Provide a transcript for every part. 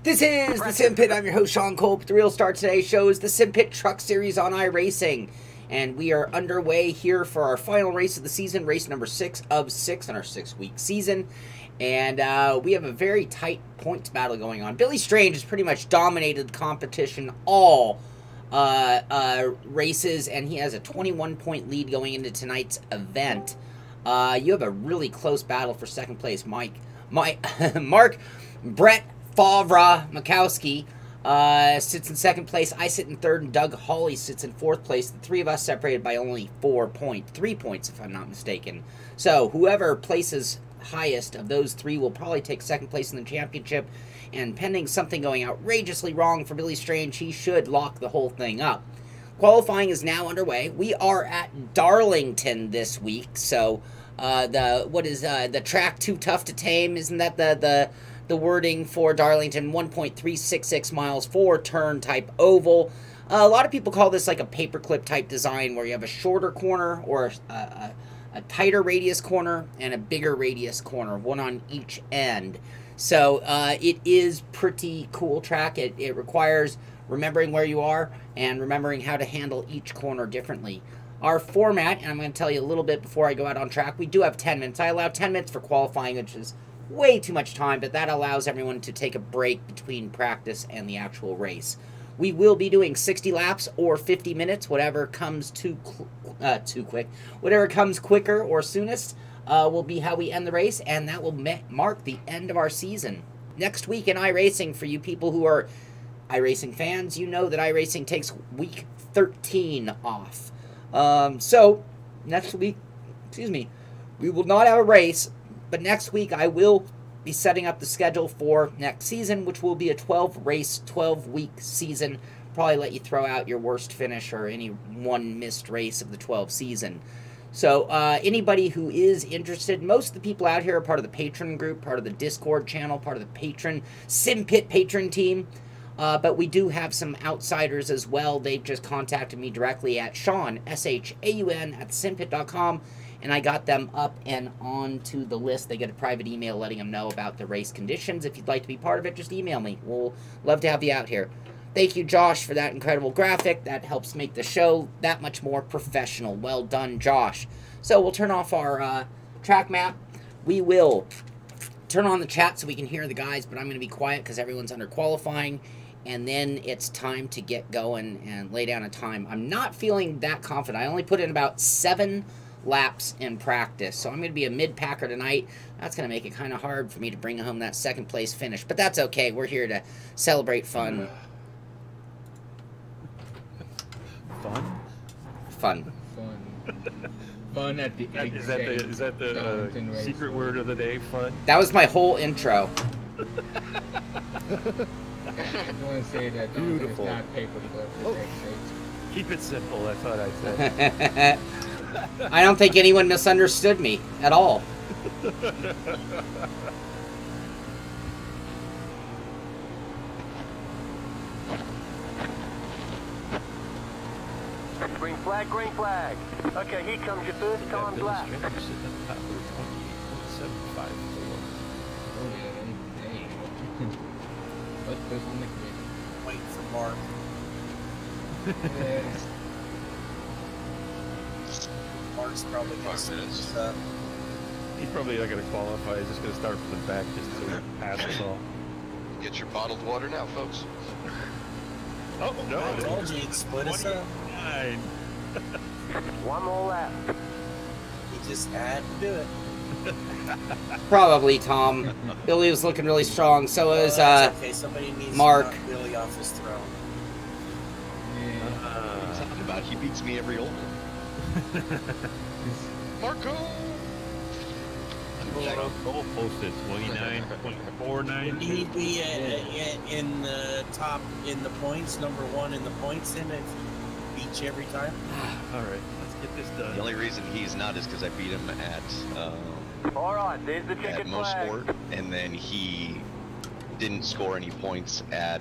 This is the SImpit. I'm your host, Sean Cole. The real star today's show is the Simpit Truck Series on iRacing. And we are underway here for our final race of the season, race number 6 of 6 in our 6-week season. And we have a very tight points battle going on. Billy Strange has pretty much dominated the competition all races, and he has a 21-point lead going into tonight's event. You have a really close battle for second place. Mark Brett Favre Makowski sits in second place. I sit in third, and Doug Hawley sits in fourth place. The three of us separated by only 3 points, if I'm not mistaken. So whoever places highest of those three will probably take second place in the championship. And pending something going outrageously wrong for Billy Strange, he should lock the whole thing up. Qualifying is now underway. We are at Darlington this week. So the track too tough to tame? Isn't that the wording for Darlington? 1.366 miles, 4-turn type oval. A lot of people call this like a paperclip type design, where you have a shorter corner or a tighter radius corner and a bigger radius corner, one on each end. So it is pretty cool track. It requires remembering where you are and remembering how to handle each corner differently. Our format, and I'm going to tell you a little bit before I go out on track, we do have 10 minutes. I allow 10 minutes for qualifying, which is way too much time, but that allows everyone to take a break between practice and the actual race. We will be doing 60 laps or 50 minutes, whatever comes too quick. Whatever comes quicker or soonest will be how we end the race, and that will mark the end of our season. Next week in iRacing, for you people who are iRacing fans, you know that iRacing takes week 13 off. So next week, we will not have a race. But next week, I will be setting up the schedule for next season, which will be a 12-race, 12-week season. Probably let you throw out your worst finish or any one missed race of the 12 season. So anybody who is interested, most of the people out here are part of the patron group, part of the Discord channel, part of the SImpit patron team. But we do have some outsiders as well. They've just contacted me directly at Shaun, S-H-A-U-N, at simpit.com. And I got them up and onto the list. They get a private email letting them know about the race conditions. If you'd like to be part of it, just email me. We'll love to have you out here. Thank you, Josh, for that incredible graphic. That helps make the show that much more professional. Well done, Josh. So we'll turn off our track map. We will turn on the chat so we can hear the guys, but I'm going to be quiet because everyone's under qualifying. And then it's time to get going and lay down a time. I'm not feeling that confident. I only put in about 7 laps in practice, so I'm going to be a mid-packer tonight. That's going to make it kind of hard for me to bring home that second place finish, but that's okay. We're here to celebrate fun. Fun at the exit. Is that the secret word of the day? Fun. That was my whole intro. I want to say that beautiful. It's not paperclip. Oh. Keep it simple. That's what I said. I don't think anyone misunderstood me at all. Green flag, green flag. Okay, here comes your first time lap. Wait for Mark. Mark's probably going to He's probably not going to qualify. He's just going to start from the back just to pass us all. Get your bottled water now, folks. Oh, no. I told you he'd split us up. One more lap. He just had to do it. Probably, Tom. Billy was looking really strong. So was okay. Somebody needs Mark. to knock Billy off his throne. Talking about he beats me every oval. Marco! Goal posted 29.49. He'd be in the top in the points, number 1 in the points, and if he beats you every time. All right, let's get this done. The only reason he's not is because I beat him at All right, there's the checkered most flag. sport, and then he didn't score any points at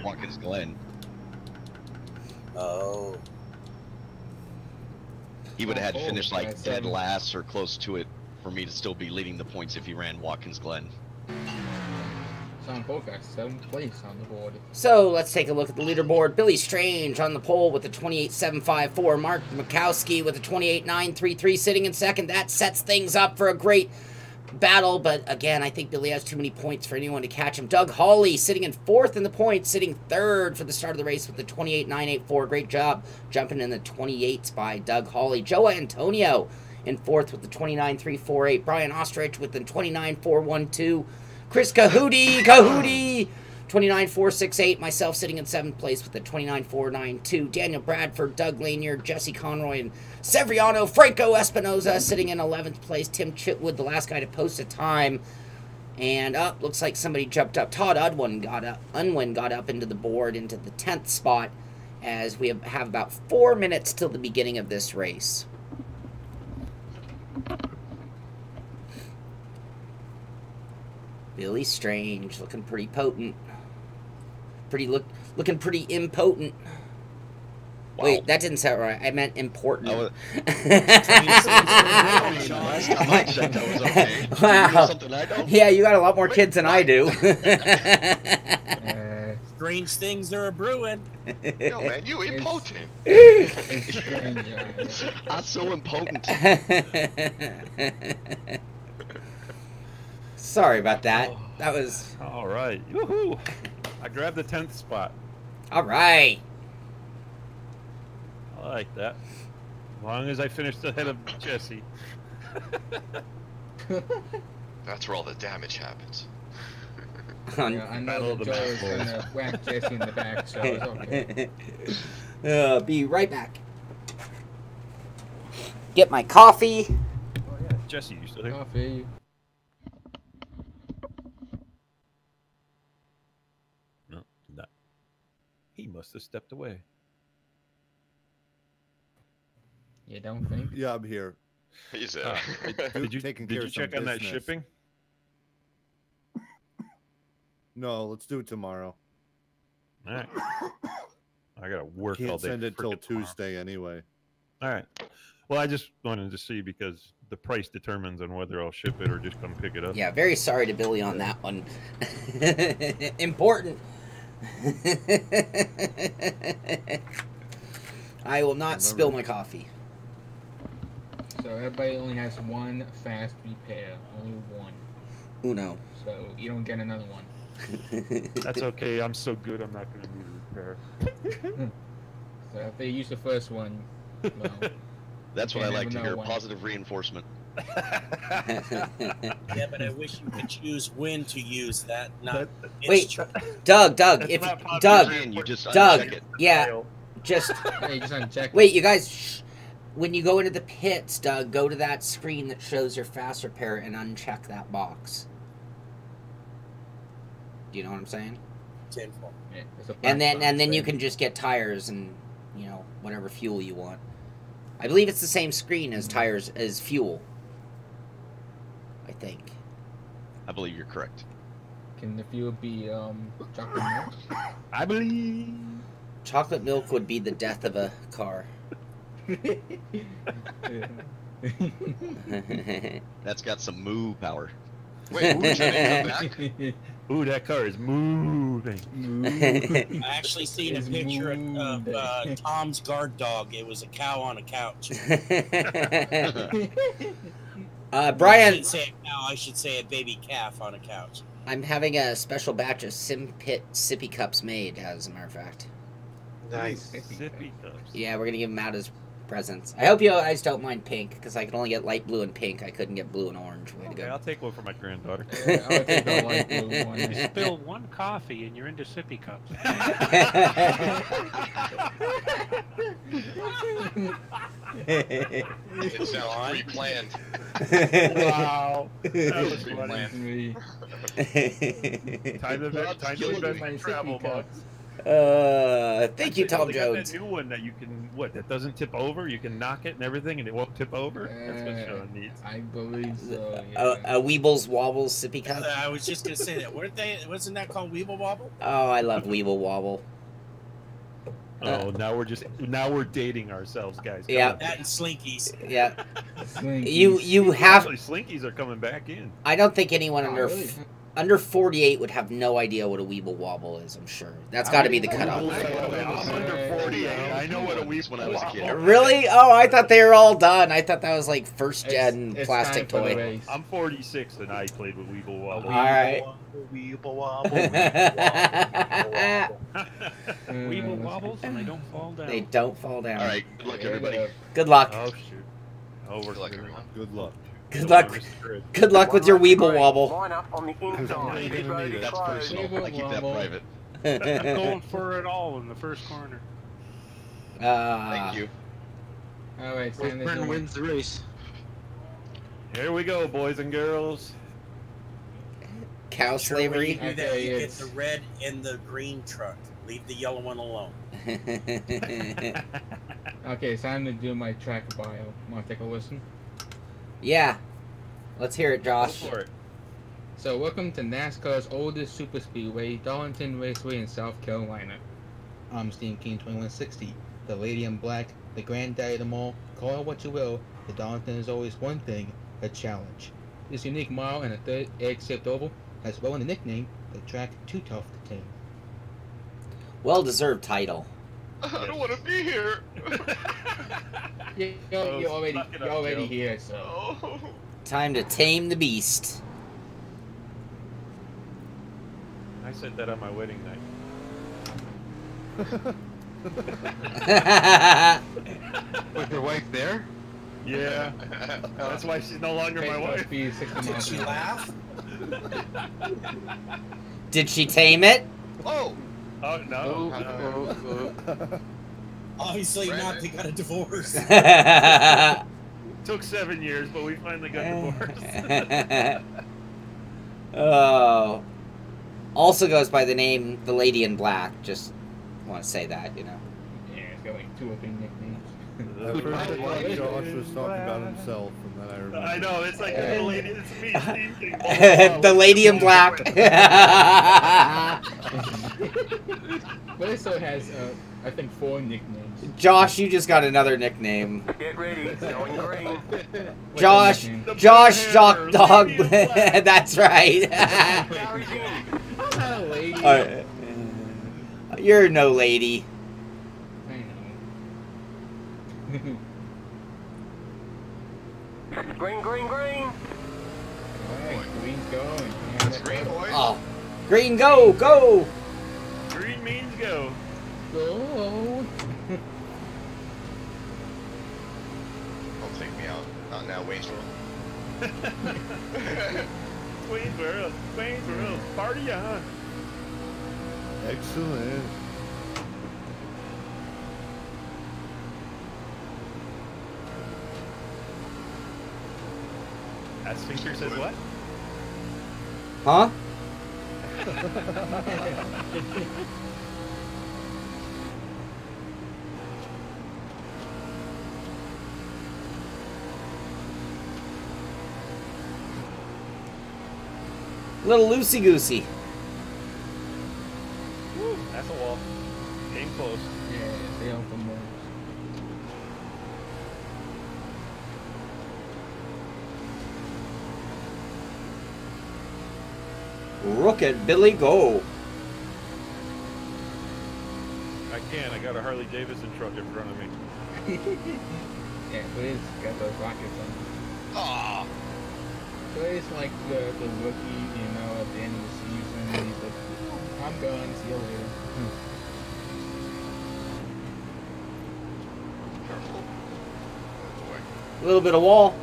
Watkins Glen. Oh. He would have had to finish like dead last or close to it for me to still be leading the points if he ran Watkins Glen. on both at 7th place on the board. So let's take a look at the leaderboard. Billy Strange on the pole with a 28.754. Mark Mikowski with a 28.933 sitting in second. That sets things up for a great battle, but again, I think Billy has too many points for anyone to catch him. Doug Hawley sitting in 4th in the points, sitting 3rd for the start of the race with the 28.984. Great job jumping in the 28s by Doug Hawley. Joe Antonio in 4th with the 29.348. Brian Ostrich with the 29.412. Chris Cahoody, 29.468. Myself sitting in 7th place with the 29.492. Daniel Bradford, Doug Lanier, Jesse Conroy, and Severiano Franco Espinoza sitting in 11th place. Tim Chitwood, the last guy to post a time. And up, looks like somebody jumped up. Todd Unwin got up into the board, into the 10th spot, as we have about 4 minutes till the beginning of this race. Billy Strange, looking pretty potent. Looking pretty impotent. Wow. Wait, that didn't sound right. I meant important. Last time I checked, I was okay. Wow. Something I don't? Yeah, you got a lot more kids than I do. Strange things are brewing. Yo, man, you impotent. I'm so impotent. Sorry about that. That was... All right. Woohoo! I grabbed the 10th spot. All right. I like that. As long as I finished ahead of Jesse. That's where all the damage happens. Yeah, I know Joe is going to whack Jesse in the back, so it's okay. Be right back. Get my coffee. Oh, yeah. Jesse, you still here? Coffee. No, not. He must have stepped away. You don't think? Yeah, I'm here. He's Did you check on that shipping? No, let's do it tomorrow. All right. I gotta work all Can't day. send it till Tuesday anyway. All right. Well, I just wanted to see because the price determines on whether I'll ship it or just come pick it up. Yeah, very sorry to Billy on that one. Important. I will not spill my coffee. So everybody only has one fast repair. Only one. Uno. So you don't get another one. That's okay. I'm so good. I'm not going to need a repair. So if they use the first one, well, That's what I can't like to have hear. another one. Positive reinforcement. Yeah, but I wish you could choose when to use that. Not Wait, Doug, if Doug, You just Doug, uncheck it. yeah, just Hey, just uncheck. wait, you guys. When you go into the pits, Doug, go to that screen that shows your fast repair and uncheck that box. Do you know what I'm saying? Yeah, it's a black And then box, you right? can just get tires and whatever fuel you want. I believe it's the same screen as tires as fuel. I think. I believe you're correct. Can the fuel be chocolate milk? I believe. Chocolate milk would be the death of a car. That's got some moo power. Wait, who should they come back? Ooh, that car is moving. I actually seen a picture of Tom's guard dog. It was a cow on a couch. I Brian, shouldn't say a cow. I should say a baby calf on a couch. I'm having a special batch of Simpit sippy cups made, as a matter of fact. Nice. Sippy cups. Yeah, we're going to give them out as presents. I hope you guys don't mind pink, because I can only get light blue and pink. I couldn't get blue and orange. Way to Okay, go. I'll take one for my granddaughter. Yeah, I'll take the light blue one. You spill one coffee and you're into sippy cups. It sounds pre-planned. Wow. That was funny. Me. Time to invest in travel bucks. Thank you, Tom They got Jones. that new one that you can, that doesn't tip over? You can knock it and everything and it won't tip over? That's what Sean needs. I believe so. Yeah. A Weebles Wobbles sippy cup. I was just gonna say that. Wasn't that called Weeble Wobble? Oh, I love Weeble Wobble. Oh, now we're dating ourselves, guys. Come Yeah. on. That and Slinkies. Yeah. Slinkies. You have. Actually, Slinkies are coming back in. I don't think anyone Oh, under. really? under 48 would have no idea what a Weeble Wobble is, I'm sure. That's got to be the cutoff. I'm under 48. I know what a Weeble when I was a kid. Really? Oh, I thought they were all done. I thought that was like first-gen It's plastic time for the toy. race. I'm 46 and I played with Weeble Wobble. All right. Weeble wobble, weeble Weeble wobbles and they don't fall down. They don't fall down. All right, good luck, everybody. Good luck. Oh, shoot. Oh, we're Good luck, everyone. Good luck. Good luck. Good luck with your Weeble Wobble. Line up on the inside. Pit road is That's closed. personal. I keep that private. I'm going for it all in the first corner. Thank you. All right, stand Burn wins the race. Here we go, boys and girls. Cow Sure, when you slavery. do that, Okay, you get it's- the red and the green truck. Leave the yellow one alone. Okay, it's time to do my track bio. Want to take a listen? Yeah. Let's hear it, Go Josh. for it. So, welcome to NASCAR's oldest super speedway, Darlington Raceway in South Carolina. I'm Steam King 2160, the lady in black, the granddaddy of them all. Call it what you will, the Darlington is always one thing, a challenge. This unique mile and a third egg-shaped oval has well in the nickname, the track too tough to tame. Well-deserved title. I don't want to be here. You're already here, so. Oh. Time to tame the beast. I said that on my wedding night. Was your wife there? Yeah. That's why she's no longer my wife. Speed 60 Did miles she an hour. laugh? Did she tame it? Oh, Oh, no. Obviously not. They got a divorce. Took 7 years, but we finally got divorced. Oh. Also goes by the name The Lady in Black. Just want to say that, you know. Yeah, it's got like 2 or 3 nicknames. At first I thought Josh was talking about himself, and then I remember. I know, it's like the lady, it's me, Steve King. The Lady in Black. But it still has, I think, 4 nicknames. Josh, you just got another nickname. Get ready, it's going green. What's Josh, your nickname? Josh Jock Dog. That's right. Carries in. I'm not a lady. You're no lady. I know. Green, green, green. Alright, green's going. that's green, boys. Oh, green, go, go. Green means go. Go. Don't take me out. Not now, Waynesboro. Waynesboro, party on. Excellent. That sphincter says what? Huh? Little loosey goosey. Woo, that's a wall. Came close. Yeah, they don't come more. Rook it, Billy, go. I can. I got a Harley Davidson truck in front of me. Yeah, but it's got those rockets on it. Aw. So it's like the rookie, you know, at the end of the season. He's like, I'm gone, see you later. Careful. Oh, boy. A little bit of wall.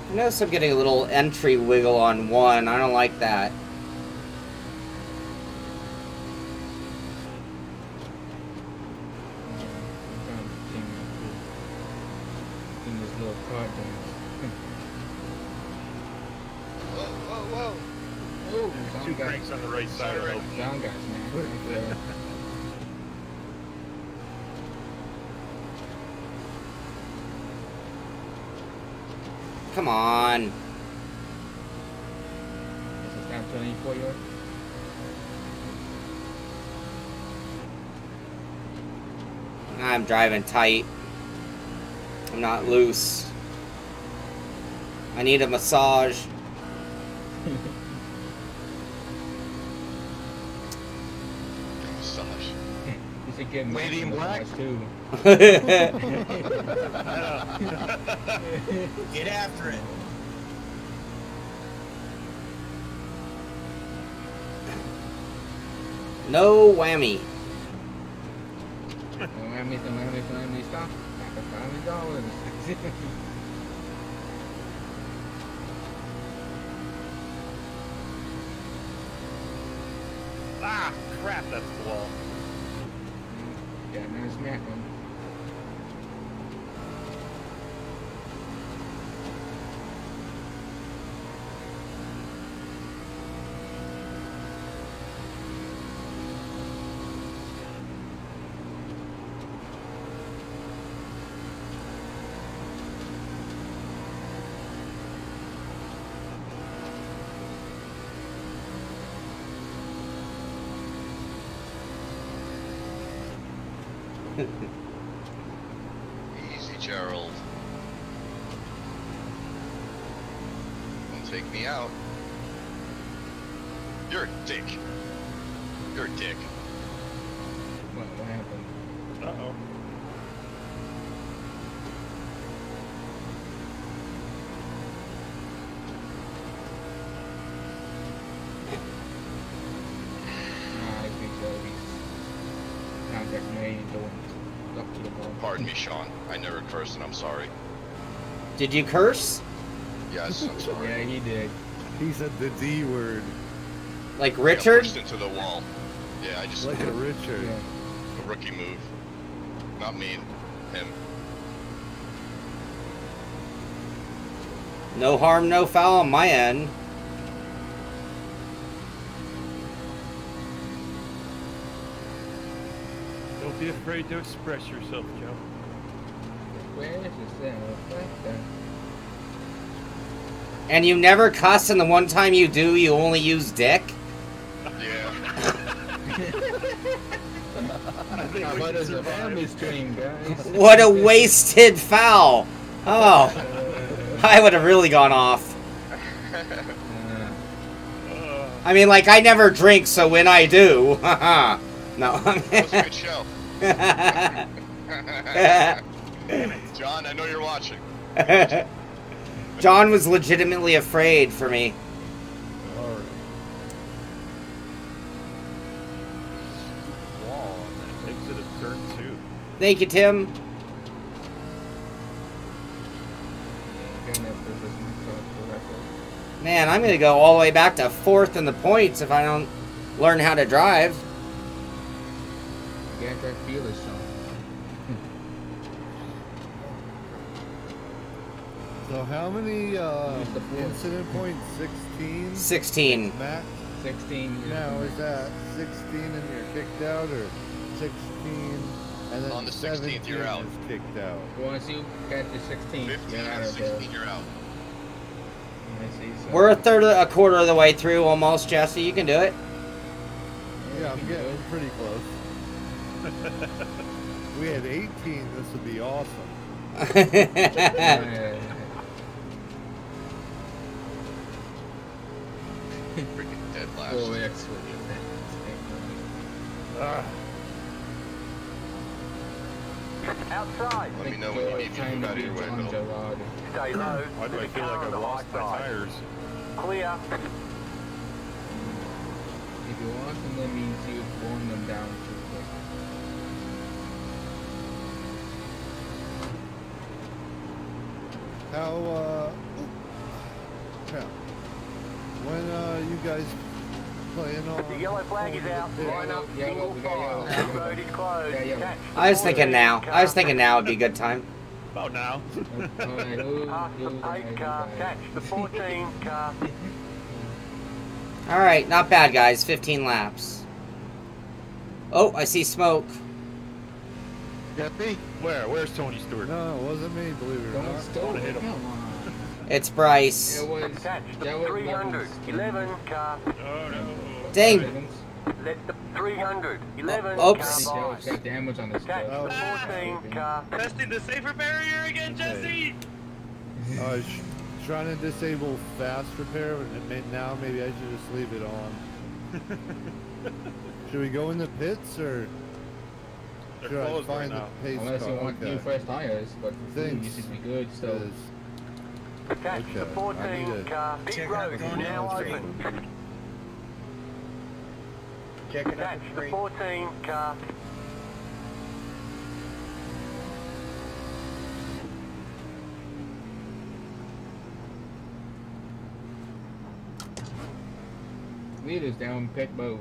I notice I'm getting a little entry wiggle on one. I don't like that. In this little car dance. Whoa, whoa, whoa. Oh, Two cranks on the right side. Right. John got smacked right there. Come on. This is now 24 yards. I'm driving tight. I'm not loose. I need a massage. Massage. You should get Lady in black too. Get after it. No whammy. No whammy, stop. $5. Ah, crap, that's the wall. Yeah, now smack him. Easy, Gerald. Don't take me out. You're a dick. You're a dick. What happened? Uh-oh. I think he's contacting me and going up to the ball. Pardon me, Sean. I never cursed and I'm sorry. Did you curse? Yes, I'm sorry. Yeah, he did. He said the D word. Like I got Richard? pushed into the wall. Yeah, I just Like a Richard. Yeah. a rookie move. Not me, him. No harm, no foul on my end. Don't be afraid to express yourself, Joe. Where is this? And you never cuss, and the one time you do, you only use dick? Yeah. How about us a family stream, guys? What a wasted foul! Oh, I would have really gone off. I mean, like, I never drink, so when I do, haha. No. That was a good show. John, I know you're watching. John was legitimately afraid for me. Alright. Wall on that exit of turn 2. Thank you, Tim. Man, I'm gonna go all the way back to 4th in the points if I don't learn how to drive. Get that feeling, Sean. So how many incident points? 16? 16. Max? 16. Now is that 16 and you're kicked out, or 16 and then On the 16th, you're out. is kicked out? Once you get to 16, 15 you're out and of there. 16, you're out. I see, so We're a quarter of the way through almost, Jesse. You can do it. Yeah, I'm getting pretty close. We had 18. This would be awesome. Freaking dead last. 4X Outside. Let me know when you need me to move out of your way, Bill. Stay low. Why do I feel like I've lost my tires? Clear. If you want them, that means you've worn them down too quick. How, yeah. When, you guys playing on? The yellow flag is out. Line up. Single file. The road is closed. Catch the I was thinking now. 14 I was thinking now would be a good time. About now. Alright, Past the 8 car. Catch the 14 car. Alright, not bad, guys. 15 laps. Oh, I see smoke. Got me? Where? Where's Tony Stewart? No, it wasn't me, believe it or Don't not. stole it. Come on. It's Bryce. It was Catch the that was 300, 11 car. Oh no. Dang. Let the 300, 11 Oops. car It's got damage on this Catch truck. the 14 car. Testing the safer barrier again, Jesse. I was trying to disable fast repair, and now maybe I should just leave it on. Should we go in the pits, or They're should I closed right find now. the pace Unless you car? want new fresh tires, but for food, you Thanks. should be good still. Catch Okay, the I need 14 to car. Pit check road out is the now corner. open. Checking Catch the 14 car. Leaders down pit mode.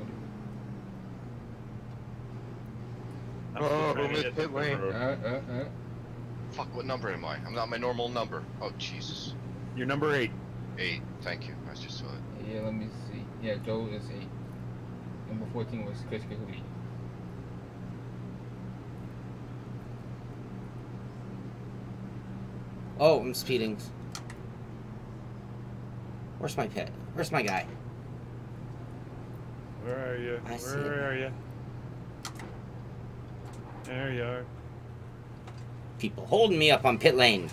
I'm Oh, still trying to missed get pit to the lane. road. Fuck, what number am I? I'm not my normal number. Oh, Jesus. You're number 8. 8. Thank you. I just saw it. Yeah, let me see. Yeah, Joe is 8. Number 14 was Chris Kahootie. Oh, I'm speeding. Where's my pit? Where's my guy? Where are you? I see Where it. are you? There you are. People holding me up on pit lane.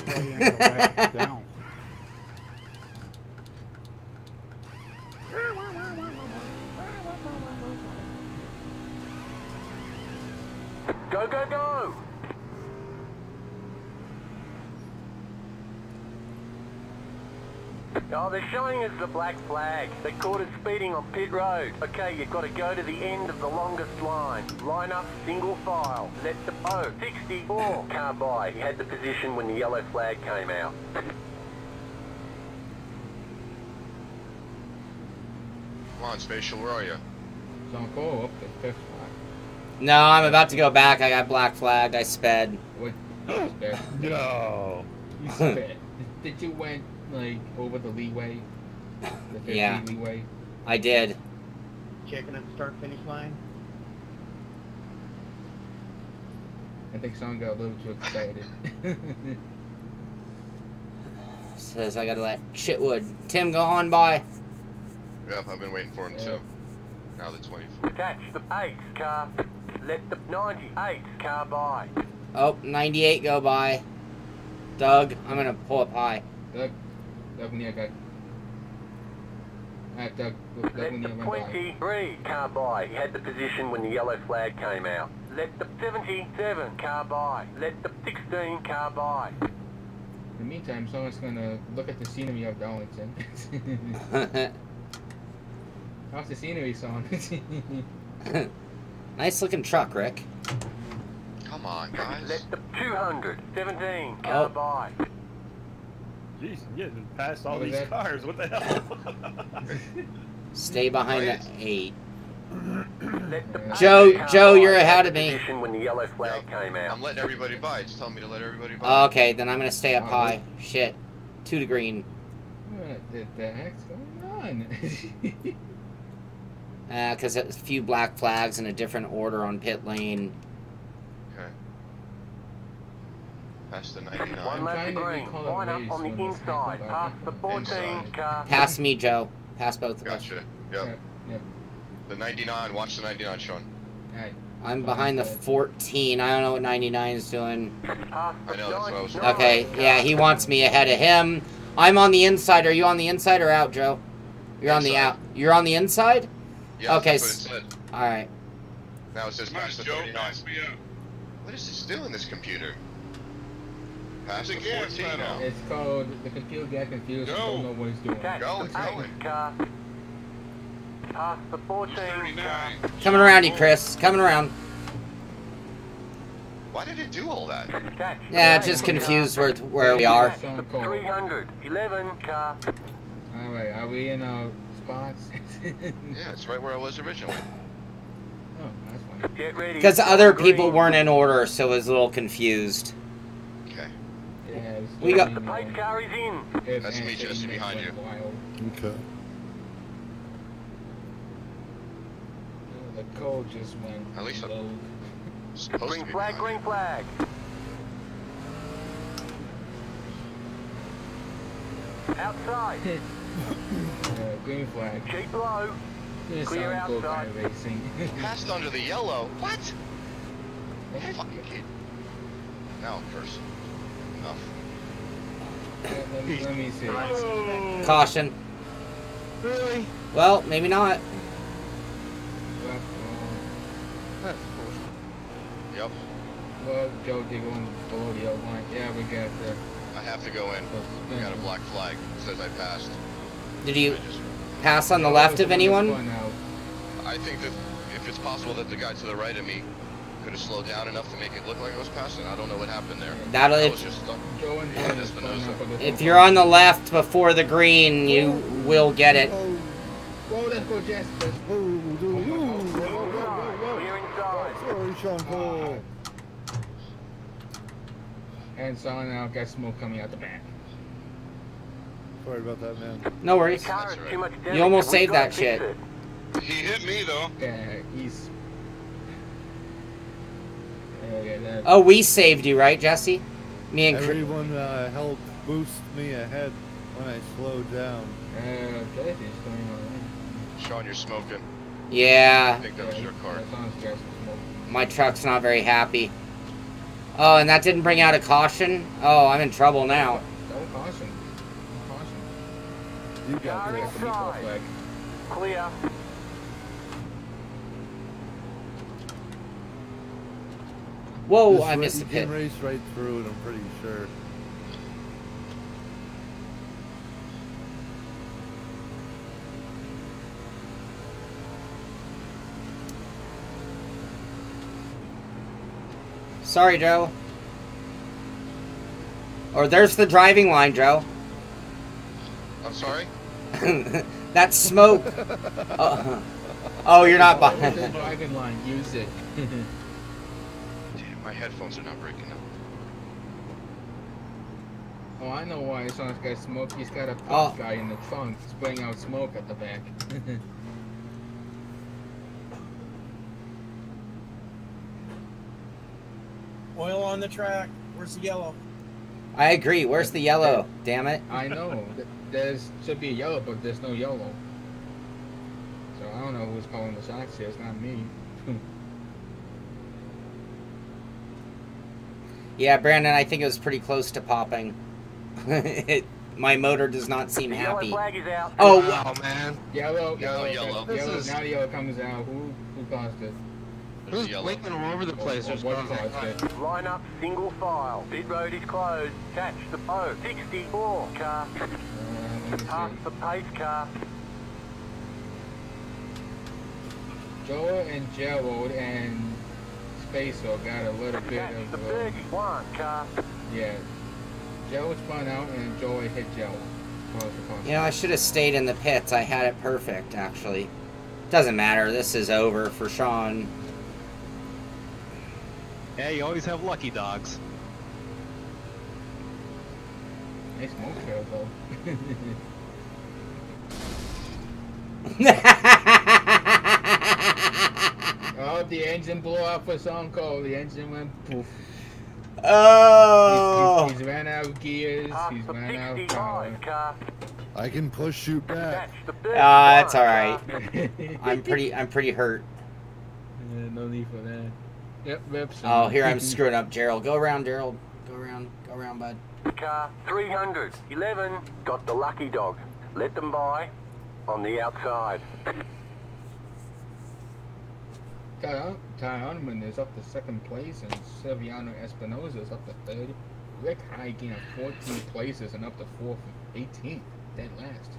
Down. Go, go, go! Oh, they're showing us the black flag. They caught us speeding on pit road. Okay, you've got to go to the end of the longest line. Line up single file. Let the 64 car by. He had the position when the yellow flag came out. Come on, Spatial, where are you? John Cole up to 5th spot. No, I'm about to go back. I got black flagged. I sped. What? You sped. No. You sped. Did you went like over the leeway? The 50 Yeah. leeway? I did. Checking at the start finish line. I think Sean got a little too excited. Says I gotta let Chitwood. Tim, go on by. Yep, I've been waiting for him too. Now the 24. Catch the 8 car. Let the 98 car by. Oh, 98 go by. Doug, I'm gonna pull up high. Doug when you got. Alright, Doug when Let you the run by. 23 car by. He had the position when the yellow flag came out. Let the 77 car by. Let the 16 car by. In the meantime, someone's gonna look at the scenery of Darlington. How's the scenery, son? Nice looking truck, Rick. Come on, guys. Let the 217 car Oh. by. Jeez, I'm getting past all What was these that? cars. What the hell? Stay behind Right. the 8. Let the Joe- 8 car Joe, by. you're He had ahead the of me. Position when the yellow flag Yep. came out. I'm letting everybody by. Just tell me to let everybody by. Okay, then I'm gonna stay up Oh, high. Shit. 2 to green. What the heck's going on? Because a few black flags in a different order on pit lane. Okay. Past the One 99. lap to trying to green. recall a Line up race on the when this inside. happened. Past the 14 Inside. car. Pass me, Joe. Pass both of us. Gotcha. Yep. Yep. The 99. Watch the 99, Sean. Alright. I'm behind the 14. I don't know what 99 is doing. Past the I know, that's what I was 99 Okay, car. yeah, he wants me ahead of him. I'm on the inside. Are you on the inside or out, Joe? You're on the Inside. out. You're on the inside? Yeah, Okay, that's what it said. Alright. Now it says Come on, past the Joe, 39. pass me up. What is this doing, this computer? Past the It's a gas 14 pedal. now. It's called the computer got confused and Go. don't know what it's doing. Catch Go, the it's 8 going. car. Past the 14 car. 39. Coming around you, Chris. Coming around. Why did it do all that? Catch the Yeah, it's 8 just car. confused where we are. Catch the 311 car. Alright, are we in our spots? Yeah, it's right where I was originally. Oh, that's fine. Get ready. Because other people Green. weren't in order, so I was a little confused. Okay. Yeah, it's We got- The pace car is in. That's me, Jesse, behind you. Okay. The code just went At least low. supposed Green to be flag, behind green flag. Outside. Green flag. Keep low. This Clear sounds good outside. iRacing. you. Passed under the yellow. What? Fucking kid. Now I'm cursing. Enough. Let me see. Caution. Really? Well, maybe not. That's bullshit. Yep. Well, Joe did go below the yellow line. Yeah, we got the. I have to go in. We got a black flag. It says I passed. Did you I just- pass on the left of anyone? I think that if it's possible that the guy to the right of me could have slowed down enough to make it look like I was passing, I don't know what happened there. That'll I if- was just stuck. Joe and Yeah, that's Spinoza. If you're on the left before the green, you will get it. Whoa, let's go, Jess. Clear inside. Sorry, Sean Cole. And so now got smoke coming out the back. Sorry about that, man. No worries. Car That's is right. too much You damage. almost We've saved gotta that fix shit. it. He hit me though. Yeah, he's. Yeah, that. Oh, we saved you, right, Jesse? Me and Chris. Everyone helped boost me ahead when I slowed down. Jesse's going on. Sean, you're smoking. I Yeah, think that was your car. That sounds Jess smoke. my truck's not very happy. Oh, and that didn't bring out a caution? Oh, I'm in trouble now. Don't caution. Caution. You got Car this. inside. Flag. Clear. Whoa, This I missed the you pit. can race right through it, I'm pretty sure. Sorry, Joe. Or there's the driving line, Joe. I'm sorry? That's smoke. Oh, you're not Use the behind. driving line. Use it. Damn, my headphones are not breaking up. Oh, I know why this got smoke. He's got a pump Oh. guy in the trunk spraying out smoke at the back. Oil on the track. Where's the yellow? I agree. Where's the yellow? Damn it. I know. There's should be a yellow, but there's no yellow. So I don't know who's calling the shots here. It's not me. Yeah, Brandon, I think it was pretty close to popping. My motor does not seem The yellow happy. flag is out. Oh, Wow, man. Yellow. Yellow. Yellow. Now the yellow comes out. Who caused it? There's Who's a yellow. blinking all over the place? There's What cars caused that it? Line up, single file. Pit road is closed. Catch the O. 64 car. Let me Pass see. the pace car. Joe and Gerald and Spacer got a little bit Catch the of 31 car. yeah. Joe spun out and Joe hit Joe. you know, I should have stayed in the pits. I had it perfect, actually. Doesn't matter. This is over for Sean. Yeah, you always have lucky dogs. Nice smoke trail though. Oh, the engine blew up for some call. The engine went poof. Oh! He's ran out of gears. Pass He's the ran out of power. 65 car. I can push shoot back. Catch the 31 That's all right. car. I'm pretty hurt. No need for that. Yep, rips. Oh, here I'm screwing up, Gerald. Go around, Gerald. Go around, bud. Car 300. 11. Got the lucky dog. Let them by on the outside. Ty Hunterman is up to second place, and Silviano Espinosa is up to third. Rick Hygiene at 14 places and up to 4th, 18th, dead last.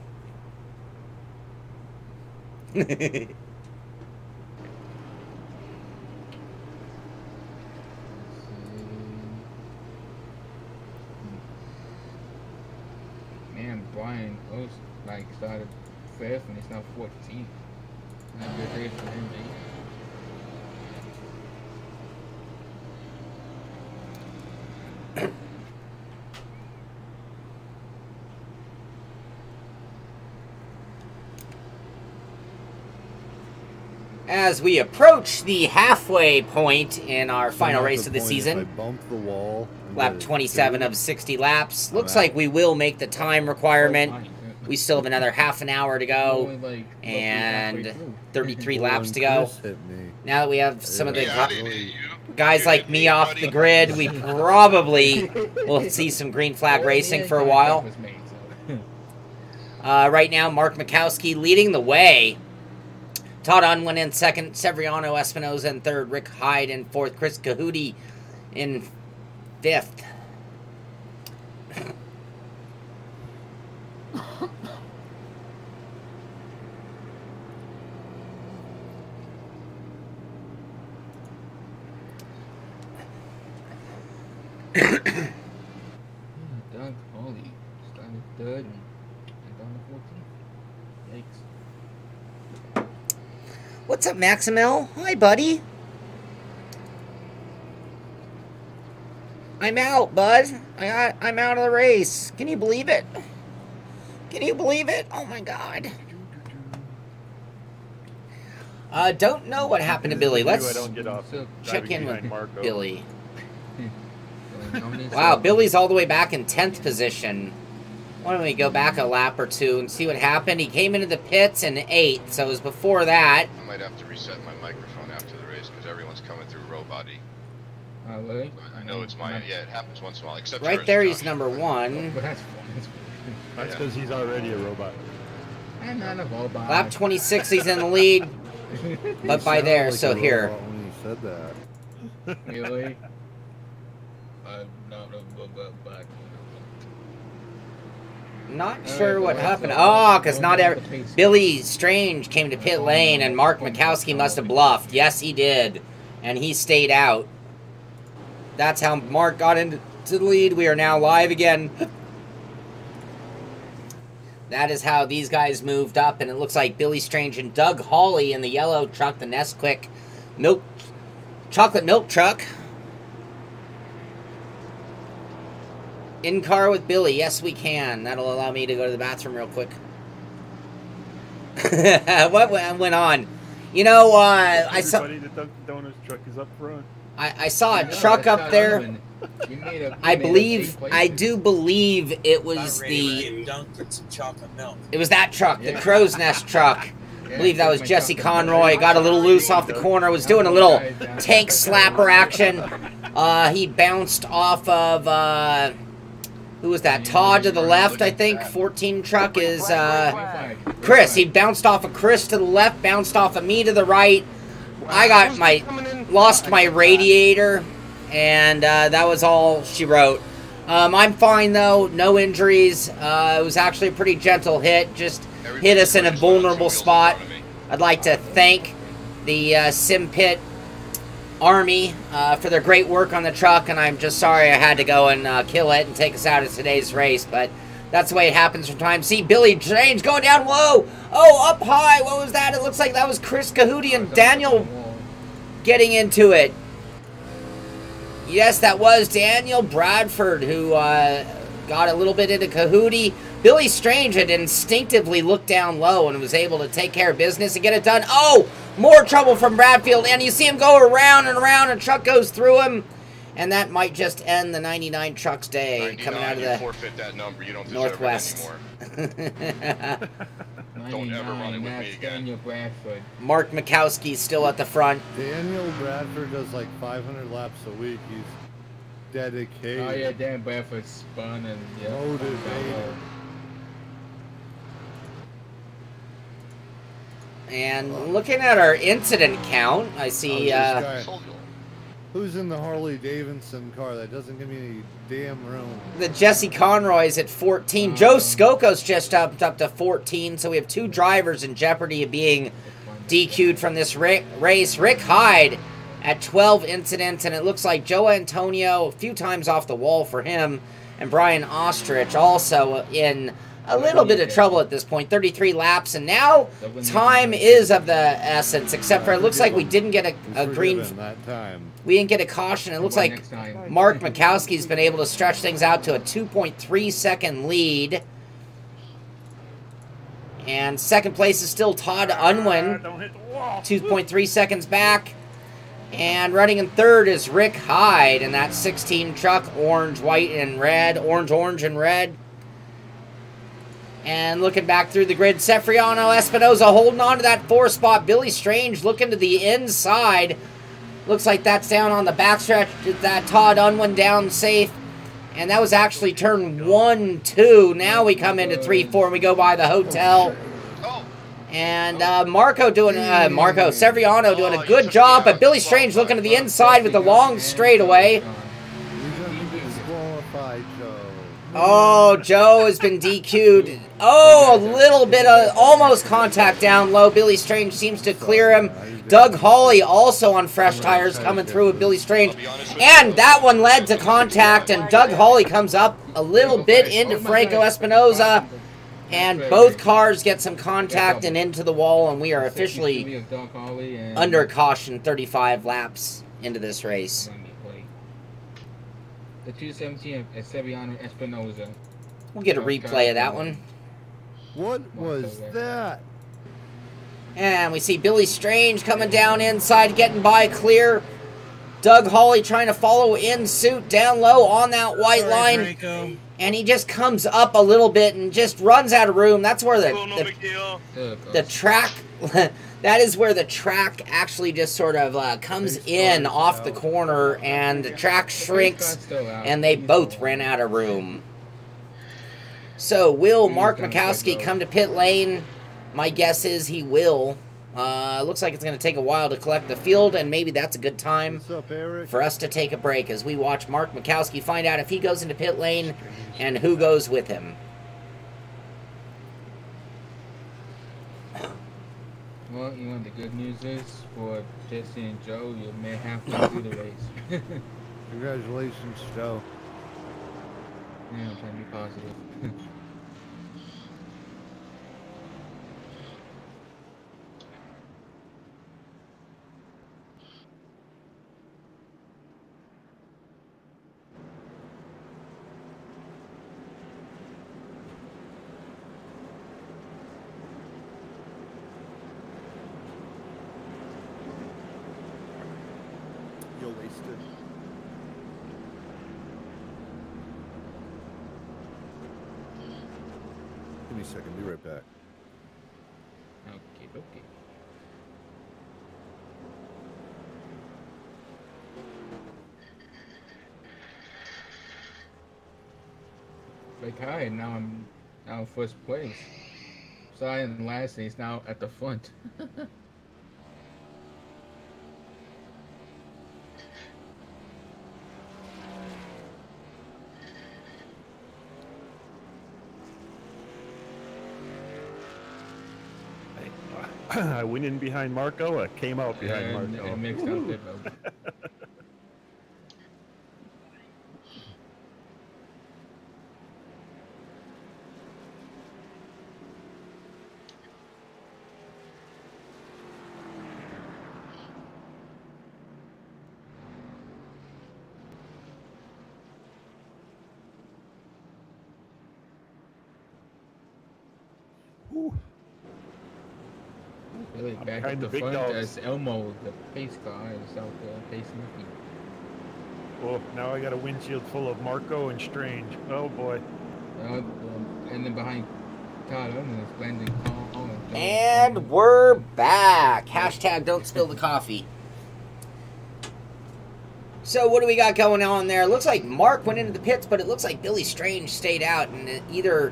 Man, Brian Post started 5th and he's now 14th. Not a good day for him, mate. As we approach the halfway point in our final race of the If season, I bump the wall. and lap get a 27 two, of 60 laps. Looks out. like we will make the time requirement. We still have another half an hour to go Only, like, roughly and halfway through. 33 Well, laps when to go. Chris hit me, Now that we have some of the Yeah. guys like me off the grid, we probably will see some green flag racing for a while. Was made, so. Right now, Mark Mikowski leading the way. Todd Unwin in second, Severiano Espinoza in third, Rick Hyde in fourth, Chris Cahoody in fifth. Doug Holly started third and on the 14th. Yikes. What's up, Maximil? Hi, buddy. I'm out, bud. I'm out of the race. Can you believe it? Can you believe it? Oh, my God. Don't know what happened to Billy. Let's I don't get off check driving in behind with Marco. Billy. Wow, Billy's all the way back in 10th position. Why don't we go back a lap or two and see what happened? He came into the pits in 8th, so it was before that. I might have to reset my microphone after the race because everyone's coming through row body. Oh, really? I know it's mine. Yeah, it happens once in a while. Except Right yours, there, he's Josh. number 1. But that's fun. That's fun. That's because he's already a robot. I'm not a robot. Lap 26, he's in the lead, but by sounded there, like so a here. robot when you said that. Really? I'm not a robot. Not All sure right, what well, happened. so- Oh, because not Well, every... Billy Strange came to pit lane, and Mark Mikowski must have bluffed. Yes, he did. And he stayed out. That's how Mark got into the lead. We are now live again. That is how these guys moved up, and it looks like Billy Strange and Doug Hawley in the yellow truck, the Nesquik chocolate milk truck. In car with Billy. Yes, we can. That'll allow me to go to the bathroom real quick. What went on? You know, I saw... Everybody, the Dunkin' Donuts truck is up front. I saw a truck up there. I do believe it was the... Dunked in some chocolate milk. It was that truck, the Crow's Nest truck. I believe that was Jesse Conroy. Got a little loose off the corner. Was doing a little tank slapper action. He bounced off of... who was that? Todd to the left, I think. 14 truck is Chris. He bounced off of Chris to the left, bounced off of me to the right. I got lost my radiator, and that was all she wrote. I'm fine though, no injuries. It was actually a pretty gentle hit, just hit us in a vulnerable spot. I'd like to thank the SImpit Army for their great work on the truck, and I'm just sorry I had to go and kill it and take us out of today's race, but that's the way it happens from time. See, Billy Strange going down, whoa! Oh, up high, what was that? It looks like that was Chris Cahoody and Daniel getting into it. Yes, that was Daniel Bradford who got a little bit into Cahoody. Billy Strange had instinctively looked down low and was able to take care of business and get it done. Oh, more trouble from Bradfield, and you see him go around and around, and a truck goes through him, and that might just end the 99 Trucks day coming out of the forfeit that number. You don't deserve Northwest. it anymore. Don't ever run it with me again. Daniel Bradford. Mark Mikowski's still at the front. Daniel Bradford does like 500 laps a week. He's dedicated. Oh yeah, Dan Bradford spun and Motivated. And looking at our incident count, I see this guy, who's in the Harley Davidson car? That doesn't give me any damn room. the Jesse Conroy's at 14. Joe Skoko's just up to 14, so we have 2 drivers in jeopardy of being DQ'd from this race. Rick Hyde at 12 incidents, and it looks like Joe Antonio a few times off the wall for him, and Brian Ostrich also in a little bit of trouble at this point. 33 laps, and now time is of the essence, except for it looks like we didn't get a green... that time. We didn't get a caution. It looks like Mark Mikowski's been able to stretch things out to a 2.3 second lead. And second place is still Todd Unwin, 2.3 seconds back. And running in third is Rick Hyde, and that's 16 truck, orange, white, and red. Orange, orange, and red. And looking back through the grid, Sefriano Espinoza holding on to that 4 spot. Billy Strange looking to the inside. Looks like that's down on the backstretch. That Todd Unwin down safe. And that was actually turn 1, 2. Now we come into 3, 4, and we go by the hotel. And Sefriano doing a good job, but Billy Strange looking to the inside with the long straightaway. Oh, Joe has been DQ'd. Oh, a little bit of almost contact down low. Billy Strange seems to clear him. Doug Hawley also on fresh tires coming through with Billy Strange. And that one led to contact, and Doug Hawley comes up a little bit into Franco Espinoza. And both cars get some contact and into the wall, and we are officially under caution 35 laps into this race. The 217 of Sefriano Espinoza. We'll get a replay of that one. What was that? And we see Billy Strange coming down inside, getting by clear. Doug Hawley trying to follow in suit down low on that white line. Franco. And he just comes up a little bit and just runs out of room. That's where the track... That is where the track actually just sort of comes in off the corner, and the track shrinks, and they both ran out of room. So will Mark Mikowski come to pit lane? My guess is he will. Looks like it's going to take a while to collect the field, and maybe that's a good time for us to take a break as we watch Mark Mikowski find out if he goes into pit lane and who goes with him. Well, you know, the good news is for Jesse and Joe, you may have to do the race. Congratulations, Joe. Yeah, I'm trying to be positive. You'll waste it. Give me a second, be right back. Okay, okay. Like hi, now I'm now in first place. So I in last and he's now at the front. I went in behind Marco. I came out behind Marco. And mixed up it, really back at the front as Elmo, the pace car, is out there pacing the feet. Oh, now I got a windshield full of Marco and Strange. Oh boy. And then behind Todd Owen is Glendon Call. And we're back. Hashtag don't spill the coffee. So what do we got going on there? Looks like Mark went into the pits, but it looks like Billy Strange stayed out, and either...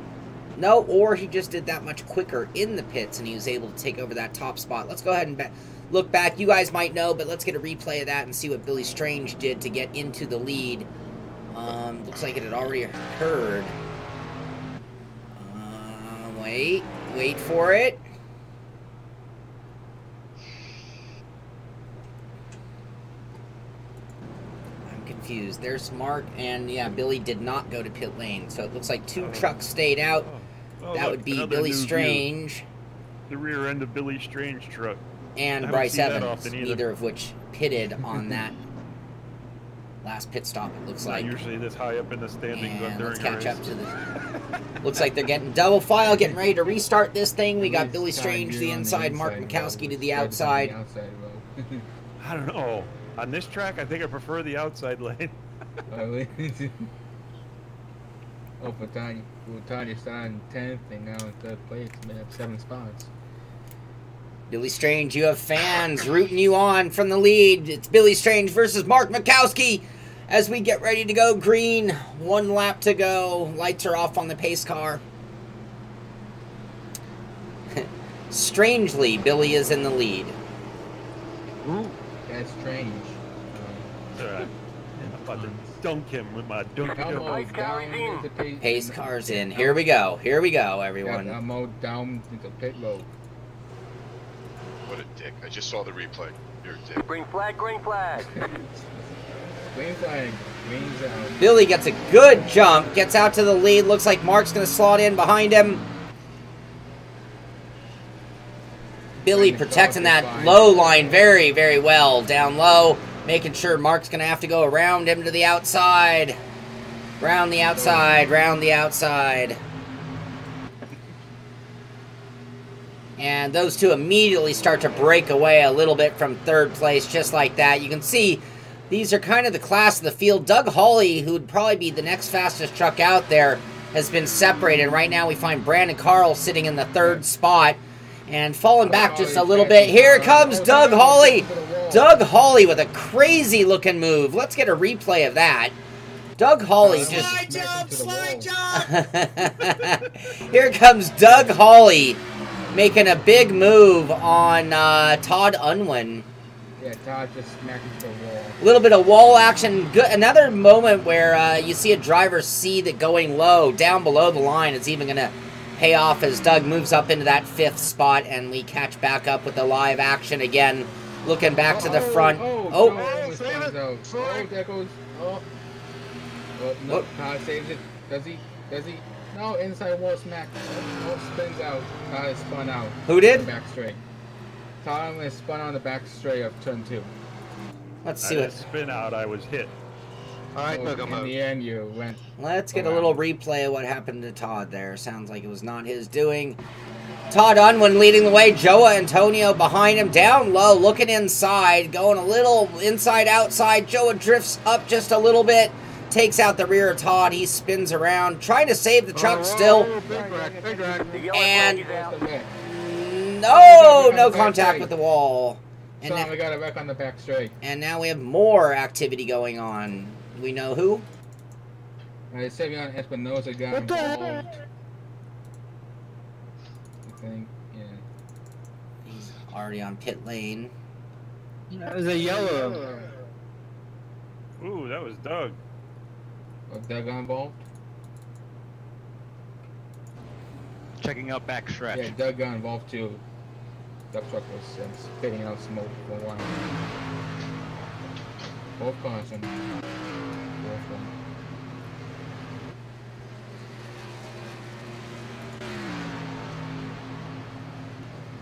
No, or he just did that much quicker in the pits, and he was able to take over that top spot. Let's go ahead and look back. You guys might know, but let's get a replay of that and see what Billy Strange did to get into the lead. Looks like it had already occurred. Wait for it. I'm confused. There's Mark, and yeah, Billy did not go to pit lane, so it looks like two trucks stayed out. That would be Billy Strange. The rear end of Billy Strange truck. And Bryce Evans, neither of which pitted on that last pit stop, it looks like. Usually this high up in the standings. And let's catch up to the... Looks like they're getting double file, getting ready to restart this thing. We got Billy Strange to the inside, Mark Mikowski to the outside. I don't know. On this track, I think I prefer the outside lane. Oh, Tanya started in 10th and now in 3rd place. They have 7 spots. Billy Strange, you have fans rooting you on from the lead. It's Billy Strange versus Mark Mikowski as we get ready to go green. 1 lap to go. Lights are off on the pace car. Strangely, Billy is in the lead. Ooh, that's strange. It's all right. I'm about to dunk him with my dunk. Pace car's in. Here we go. Here we go, everyone. I'm mowed down into pit road. What a dick. I just saw the replay. You're a dick. Green flag, green flag. Green flag. Green's out. Billy gets a good jump. Gets out to the lead. Looks like Mark's going to slot in behind him. Billy protecting that low line very, very well. Down low. Making sure Mark's going to have to go around him to the outside. Round the outside. Round the outside. And those two immediately start to break away a little bit from 3rd place, just like that. You can see these are kind of the class of the field. Doug Hawley, who would probably be the next fastest truck out there, has been separated. Right now we find Brandon Carl sitting in the 3rd spot and falling back just a little bit. Here comes Doug Hawley. Doug Hawley with a crazy looking move. Let's get a replay of that. Doug Hawley just... Slide jump! Here comes Doug Hawley making a big move on Todd Unwin. Yeah, Todd just smacked into the wall. A little bit of wall action. Good. Another moment where you see a driver see that going low, down below the line, is even going to pay off as Doug moves up into that 5th spot, and we catch back up with the live action again. Looking back to the front. Oh, there goes. Oh, no, Todd saves it. Does he? Does he? No, inside wall smack. Oh, spins out. Todd is spun out. Who did? Back straight. Todd is spun on the back straight of turn 2. Let's see what. Spin out. I was hit. All right, look, in the end, you went. Let's get a little replay of what happened to Todd there. Sounds like it was not his doing. Todd Unwin leading the way. Joe Antonio behind him. Down low, looking inside. Going a little inside-outside. Joe drifts up just a little bit. Takes out the rear of Todd. He spins around. Trying to save the truck still. And no contact with the wall. And now we got it back on the back straight. And now we have more activity going on. We know who? Sevion Espinosa got involved. I think, yeah. He's already on pit lane. That was a yellow. Ooh, that was Doug. Was Doug involved? Checking out back stretch. Yeah, Doug got involved too. That truck was spitting out smoke for a while. Both cars and both one.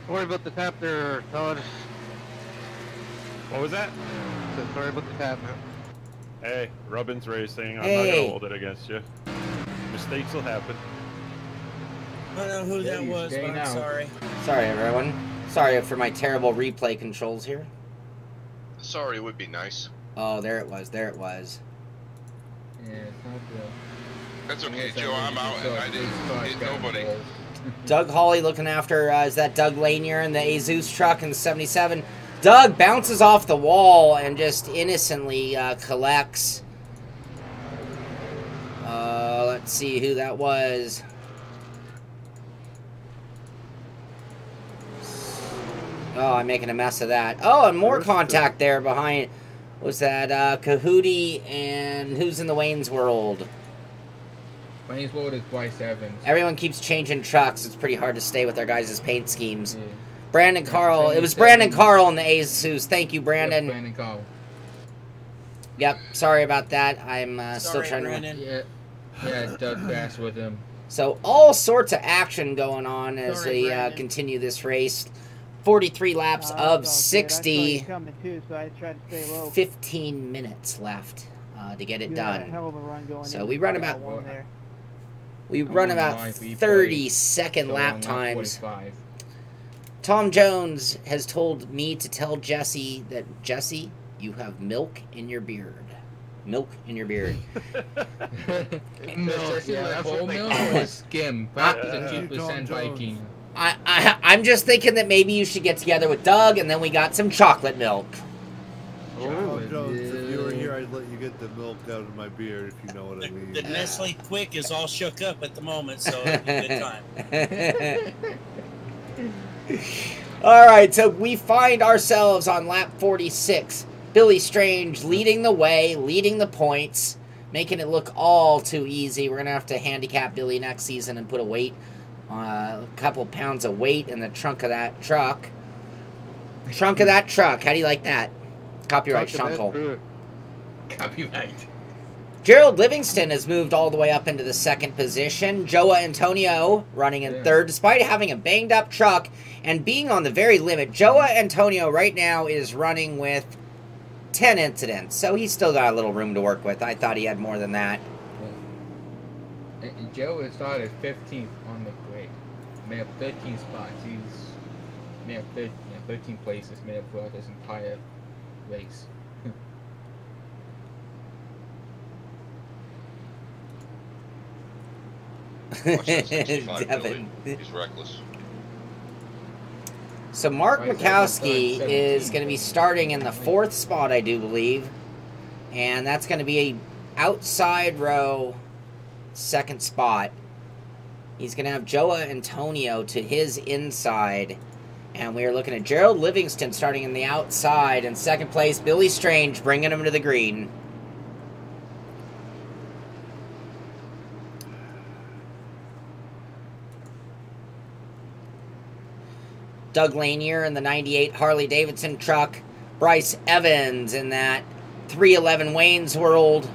Sorry about the tap there, Todd. What was that? Sorry about the tap, man. Hey, Robbins Racing. I'm not gonna hold it against you. Mistakes will happen. I don't know who that was, but I'm sorry. Sorry, everyone. Sorry for my terrible replay controls here. Sorry would be nice. Oh, there it was. There it was. Yeah, it's not good. That's okay, Joe. I'm out, and I didn't hit nobody. Doug Hawley looking after, is that Doug Lanier in the Azus truck in the 77? Doug bounces off the wall and just innocently collects. Let's see who that was. Oh, I'm making a mess of that. Oh, and more contact there behind. Was that Kahootie and who's in the Wayne's World? Wayne's World is Bryce Evans. Everyone keeps changing trucks. It's pretty hard to stay with their guys' paint schemes. Yeah. Brandon Carl. It was Brandon Carl in the Azus. Thank you, Brandon. Yep, Brandon Carl. Yep. Sorry about that. I'm still trying Brandon. to. Yeah, Doug crashed with him. So all sorts of action going on as we continue this race. 43 laps of 60. 15 minutes left to get it done. So we run about We run about 30-second lap times. 45. Tom Jones has told me to tell Jesse that, Jesse, you have milk in your beard. Milk in your beard. Milk, yeah, that's whole milk or skim? Perhaps a 2% Viking. I'm just thinking that maybe you should get together with Doug, and then we got some chocolate milk. Tom Jones, if you were here, I'd let you get the milk out of my beard, if you know what I mean. The Nestle Quick is all shook up at the moment, so it'll be a good time. All right, so we find ourselves on lap 46. Billy Strange leading the way, leading the points, making it look all too easy. We're going to have to handicap Billy next season and put a couple pounds of weight in the trunk of that truck. Trunk of that truck. How do you like that? Copyright, Sean Cole. Copyright. Gerald Livingston has moved all the way up into the second position. Joa Antonio running in third, despite having a banged-up truck and being on the very limit. Joa Antonio right now is running with 10 incidents, so he's still got a little room to work with. I thought he had more than that. Joe started 15th on the grid. May have 13 spots. He's may have 13 places made up throughout this entire race. Devin. He's reckless. So Mark Mikowski is going to be starting in the 4th spot, I do believe. And that's going to be a outside row 2nd spot. He's going to have Joa Antonio to his inside. And we are looking at Gerald Livingston starting in the outside. In 2nd place, Billy Strange bringing him to the green. Doug Lanier in the 98 Harley-Davidson truck. Bryce Evans in that 311 Wayne's World.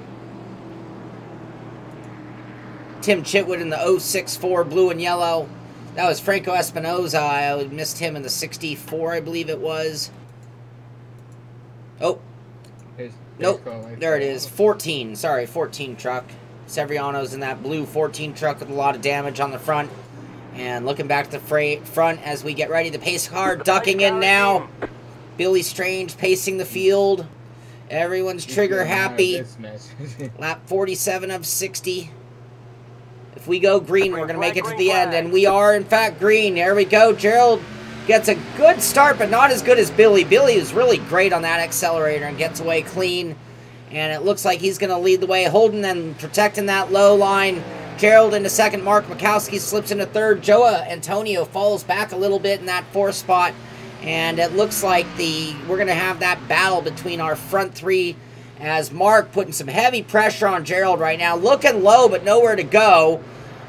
Tim Chitwood in the 064 blue and yellow. That was Franco Espinoza. I missed him in the 64, I believe it was. Oh. Nope. There it is. 14. Sorry, 14 truck. Severiano's in that blue 14 truck with a lot of damage on the front. And looking back to the front as we get ready. The pace car ducking in now. Billy Strange pacing the field. Everyone's trigger happy. Lap 47 of 60. If we go green, we're going to make it to the end. And we are, in fact, green. There we go. Gerald gets a good start, but not as good as Billy. Billy is really great on that accelerator and gets away clean. And it looks like he's going to lead the way. Holden and protecting that low line. Gerald into 2nd. Mark Mikowski slips into 3rd. Joa Antonio falls back a little bit in that 4th spot. And it looks like we're going to have that battle between our front 3 as Mark putting some heavy pressure on Gerald right now. Looking low, but nowhere to go.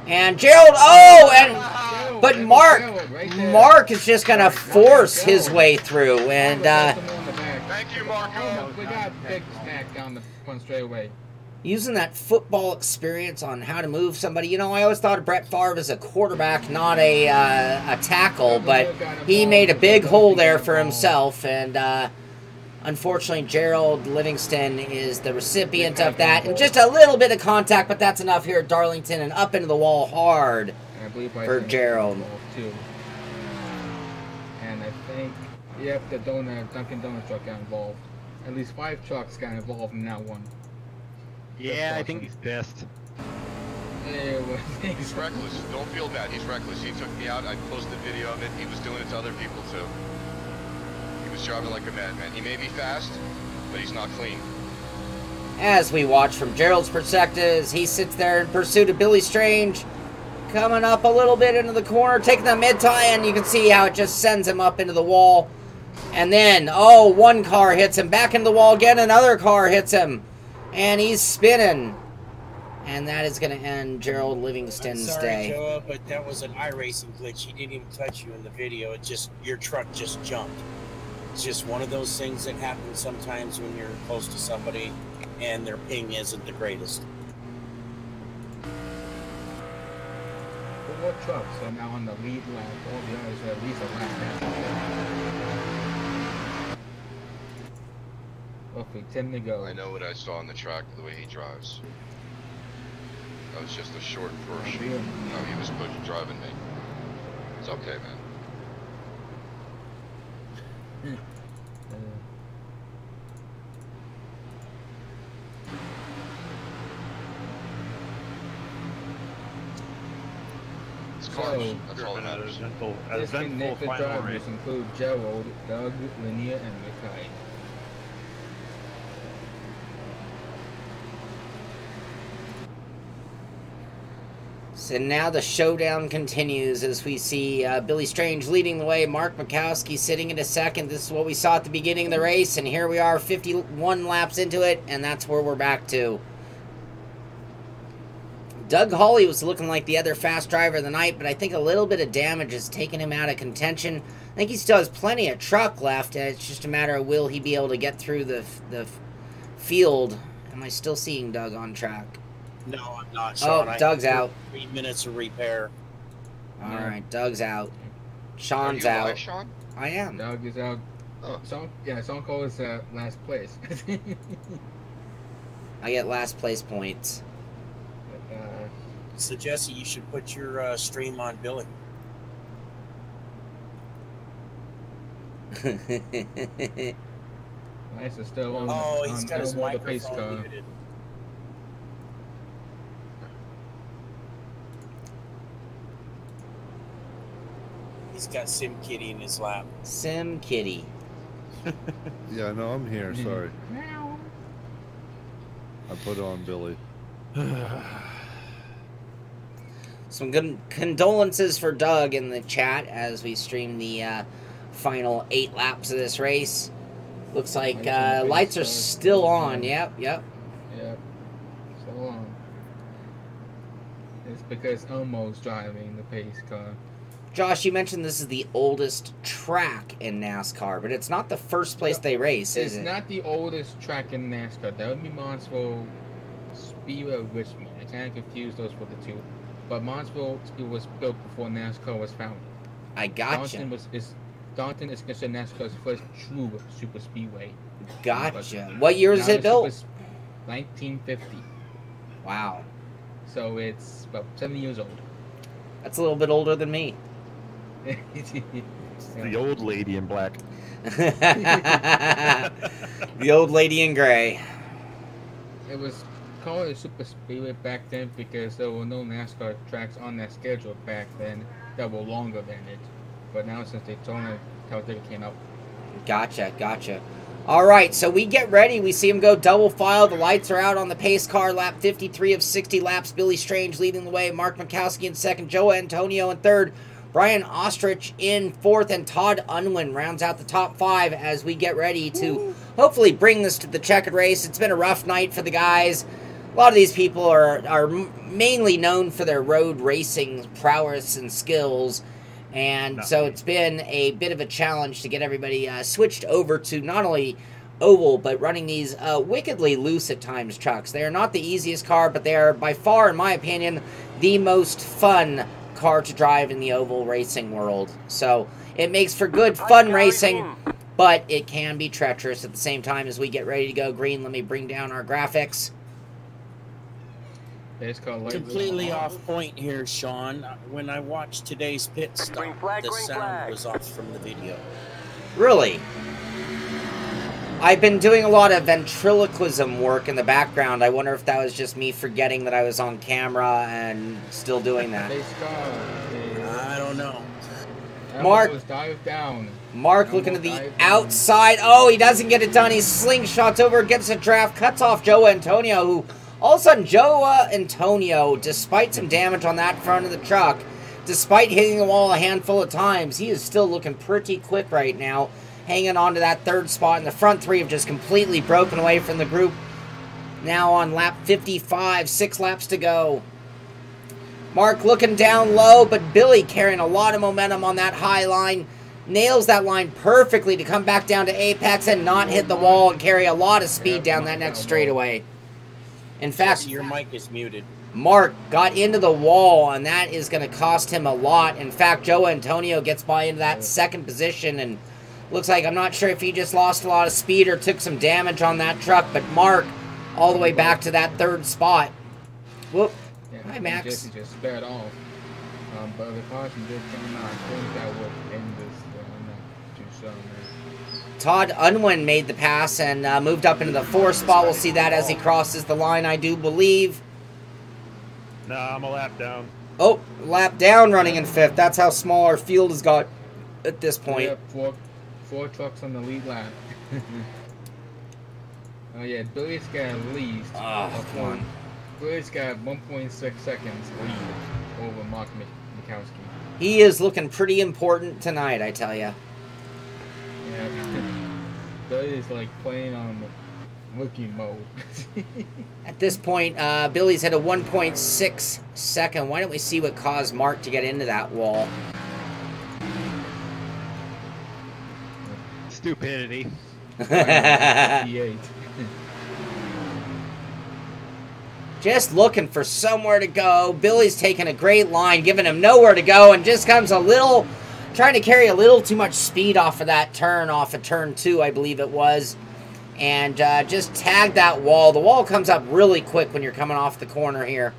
And Gerald, but Mark is just going to force his way through. And thank you, Marco. We got a big snack down the front straightaway. Using that football experience on how to move somebody. You know, I always thought of Brett Favre as a quarterback, not a tackle, but he made a big hole there for himself. And unfortunately, Gerald Livingston is the recipient of that. And just a little bit of contact, but that's enough here at Darlington. And up into the wall hard for Gerald. And I think, yep, the Dunkin' Donuts truck got involved. At least 5 trucks got involved in that one. Yeah, I think he's pissed. He's reckless. Don't feel bad. He's reckless. He took me out. I posted video of it. He was doing it to other people too. He was driving like a madman. He may be fast, but he's not clean. As we watch from Gerald's perspective, as he sits there in pursuit of Billy Strange, coming up a little bit into the corner, taking the mid-tie, and you can see how it just sends him up into the wall. And then, one car hits him. Back into the wall again, another car hits him. And he's spinning. And that is going to end Gerald Livingston's day. Sorry, Joa, but that was an iRacing glitch. He didn't even touch you in the video. It just, your truck just jumped. It's just one of those things that happens sometimes when you're close to somebody and their ping isn't the greatest. Four trucks are now on the lead lap. All the others are at least a lap down. Okay, 10 to go. I know what I saw on the track, the way he drives. That was just a short push. No, he was driving me. It's okay, man. It's cars. That's all that matters. Disconnected drivers include Gerald, Doug, Linnea, and Mikai. So now the showdown continues as we see Billy Strange leading the way, Mark Mikowski sitting in a second. This is what we saw at the beginning of the race, and here we are 51 laps into it, and that's where we're back to. Doug Hawley was looking like the other fast driver of the night, but I think a little bit of damage has taken him out of contention. I think he still has plenty of truck left, and it's just a matter of will he be able to get through the field. Am I still seeing Doug on track? No, I'm not, Sean. Oh, Doug's out. 3 minutes of repair. All right, Doug's out. Sean's Are you out. live, Sean? I am. Doug is out. Oh. Son Cole is last place. I get last place points. So, Jesse, you should put your stream on Billy. Nice is still on. Oh, he's got his the pace car. microphone muted. He's got Sim Kitty in his lap. Sim Kitty. Yeah, no, I'm here. Sorry. I put it on Billy. Some good condolences for Doug in the chat as we stream the final 8 laps of this race. Looks like lights are still on. Yep. Yep. Still on. It's because Elmo's driving the pace car. Josh, you mentioned this is the oldest track in NASCAR, but it's not the first place they race, is it? It's not the oldest track in NASCAR. That would be Montville Speedway or Richmond. I kind of confused those for the two. But Montville was built before NASCAR was founded. I gotcha. Darlington is considered NASCAR's first true super speedway. Gotcha. What year is it built? 1950. Wow. So it's about 70 years old. That's a little bit older than me. The old lady in black. The old lady in gray. It was called a super speedway back then because there were no NASCAR tracks on that schedule back then that were longer than it. But now since Talladega came out. Gotcha. All right, so we get ready. We see him go double file. The lights are out on the pace car. Lap 53 of 60 laps. Billy Strange leading the way. Mark Mikowski in second. Joe Antonio in third. Brian Ostrich in fourth. And Todd Unwin rounds out the top 5 as we get ready to hopefully bring this to the checkered race. It's been a rough night for the guys. A lot of these people are mainly known for their road racing prowess and skills. And so it's been a bit of a challenge to get everybody switched over to not only oval, but running these wickedly loose at times trucks. They are not the easiest car, but they are by far, in my opinion, the most fun car to drive in the oval racing world. So it makes for good fun racing, but it can be treacherous at the same time. As we get ready to go green, let me bring down our graphics. Completely off point here, Sean. When I watched today's pit stop, the sound was off from the video. Really? I've been doing a lot of ventriloquism work in the background. I wonder if that was just me forgetting that I was on camera and still doing that. I don't know. Mark looking to the outside. Oh, he doesn't get it done. He slingshots over, gets a draft, cuts off Joe Antonio, who... All of a sudden, Joe Antonio, despite some damage on that front of the truck, despite hitting the wall a handful of times, he is still looking pretty quick right now, hanging on to that third spot. And the front 3 have just completely broken away from the group. Now on lap 55, 6 laps to go. Mark looking down low, but Billy carrying a lot of momentum on that high line. Nails that line perfectly to come back down to apex and not hit the wall and carry a lot of speed down that next straightaway. In fact, your mic is muted. Mark got into the wall, and that is going to cost him a lot. In fact, Joe Antonio gets by into that second position, and looks like, I'm not sure if he just lost a lot of speed or took some damage on that truck, but Mark all the way back to that third spot. Whoop. Yeah, Hi, Max. Jesse just sped off. But the caution did come out. I think that would end this. I'm not too sure, man. Todd Unwin made the pass and moved up into the 4th spot. We'll see that as he crosses the line, I do believe. Nah, I'm a lap down. Oh, lap down running in 5th. That's how small our field has got at this point. Yeah, four trucks on the lead lap. Oh yeah, Billy's got at least. Oh, come on. Billy's got 1.6 seconds lead over Mark Mikowski. He is looking pretty important tonight, I tell you. Yeah, Billy is like playing on rookie mode. At this point, Billy's at a 1.6 second. Why don't we see what caused Mark to get into that wall? Stupidity. 58. Just looking for somewhere to go. Billy's taking a great line, giving him nowhere to go, and just comes a little, trying to carry a little too much speed off of that turn, off of turn 2, I believe it was. And just tagged that wall. The wall comes up really quick when you're coming off the corner here.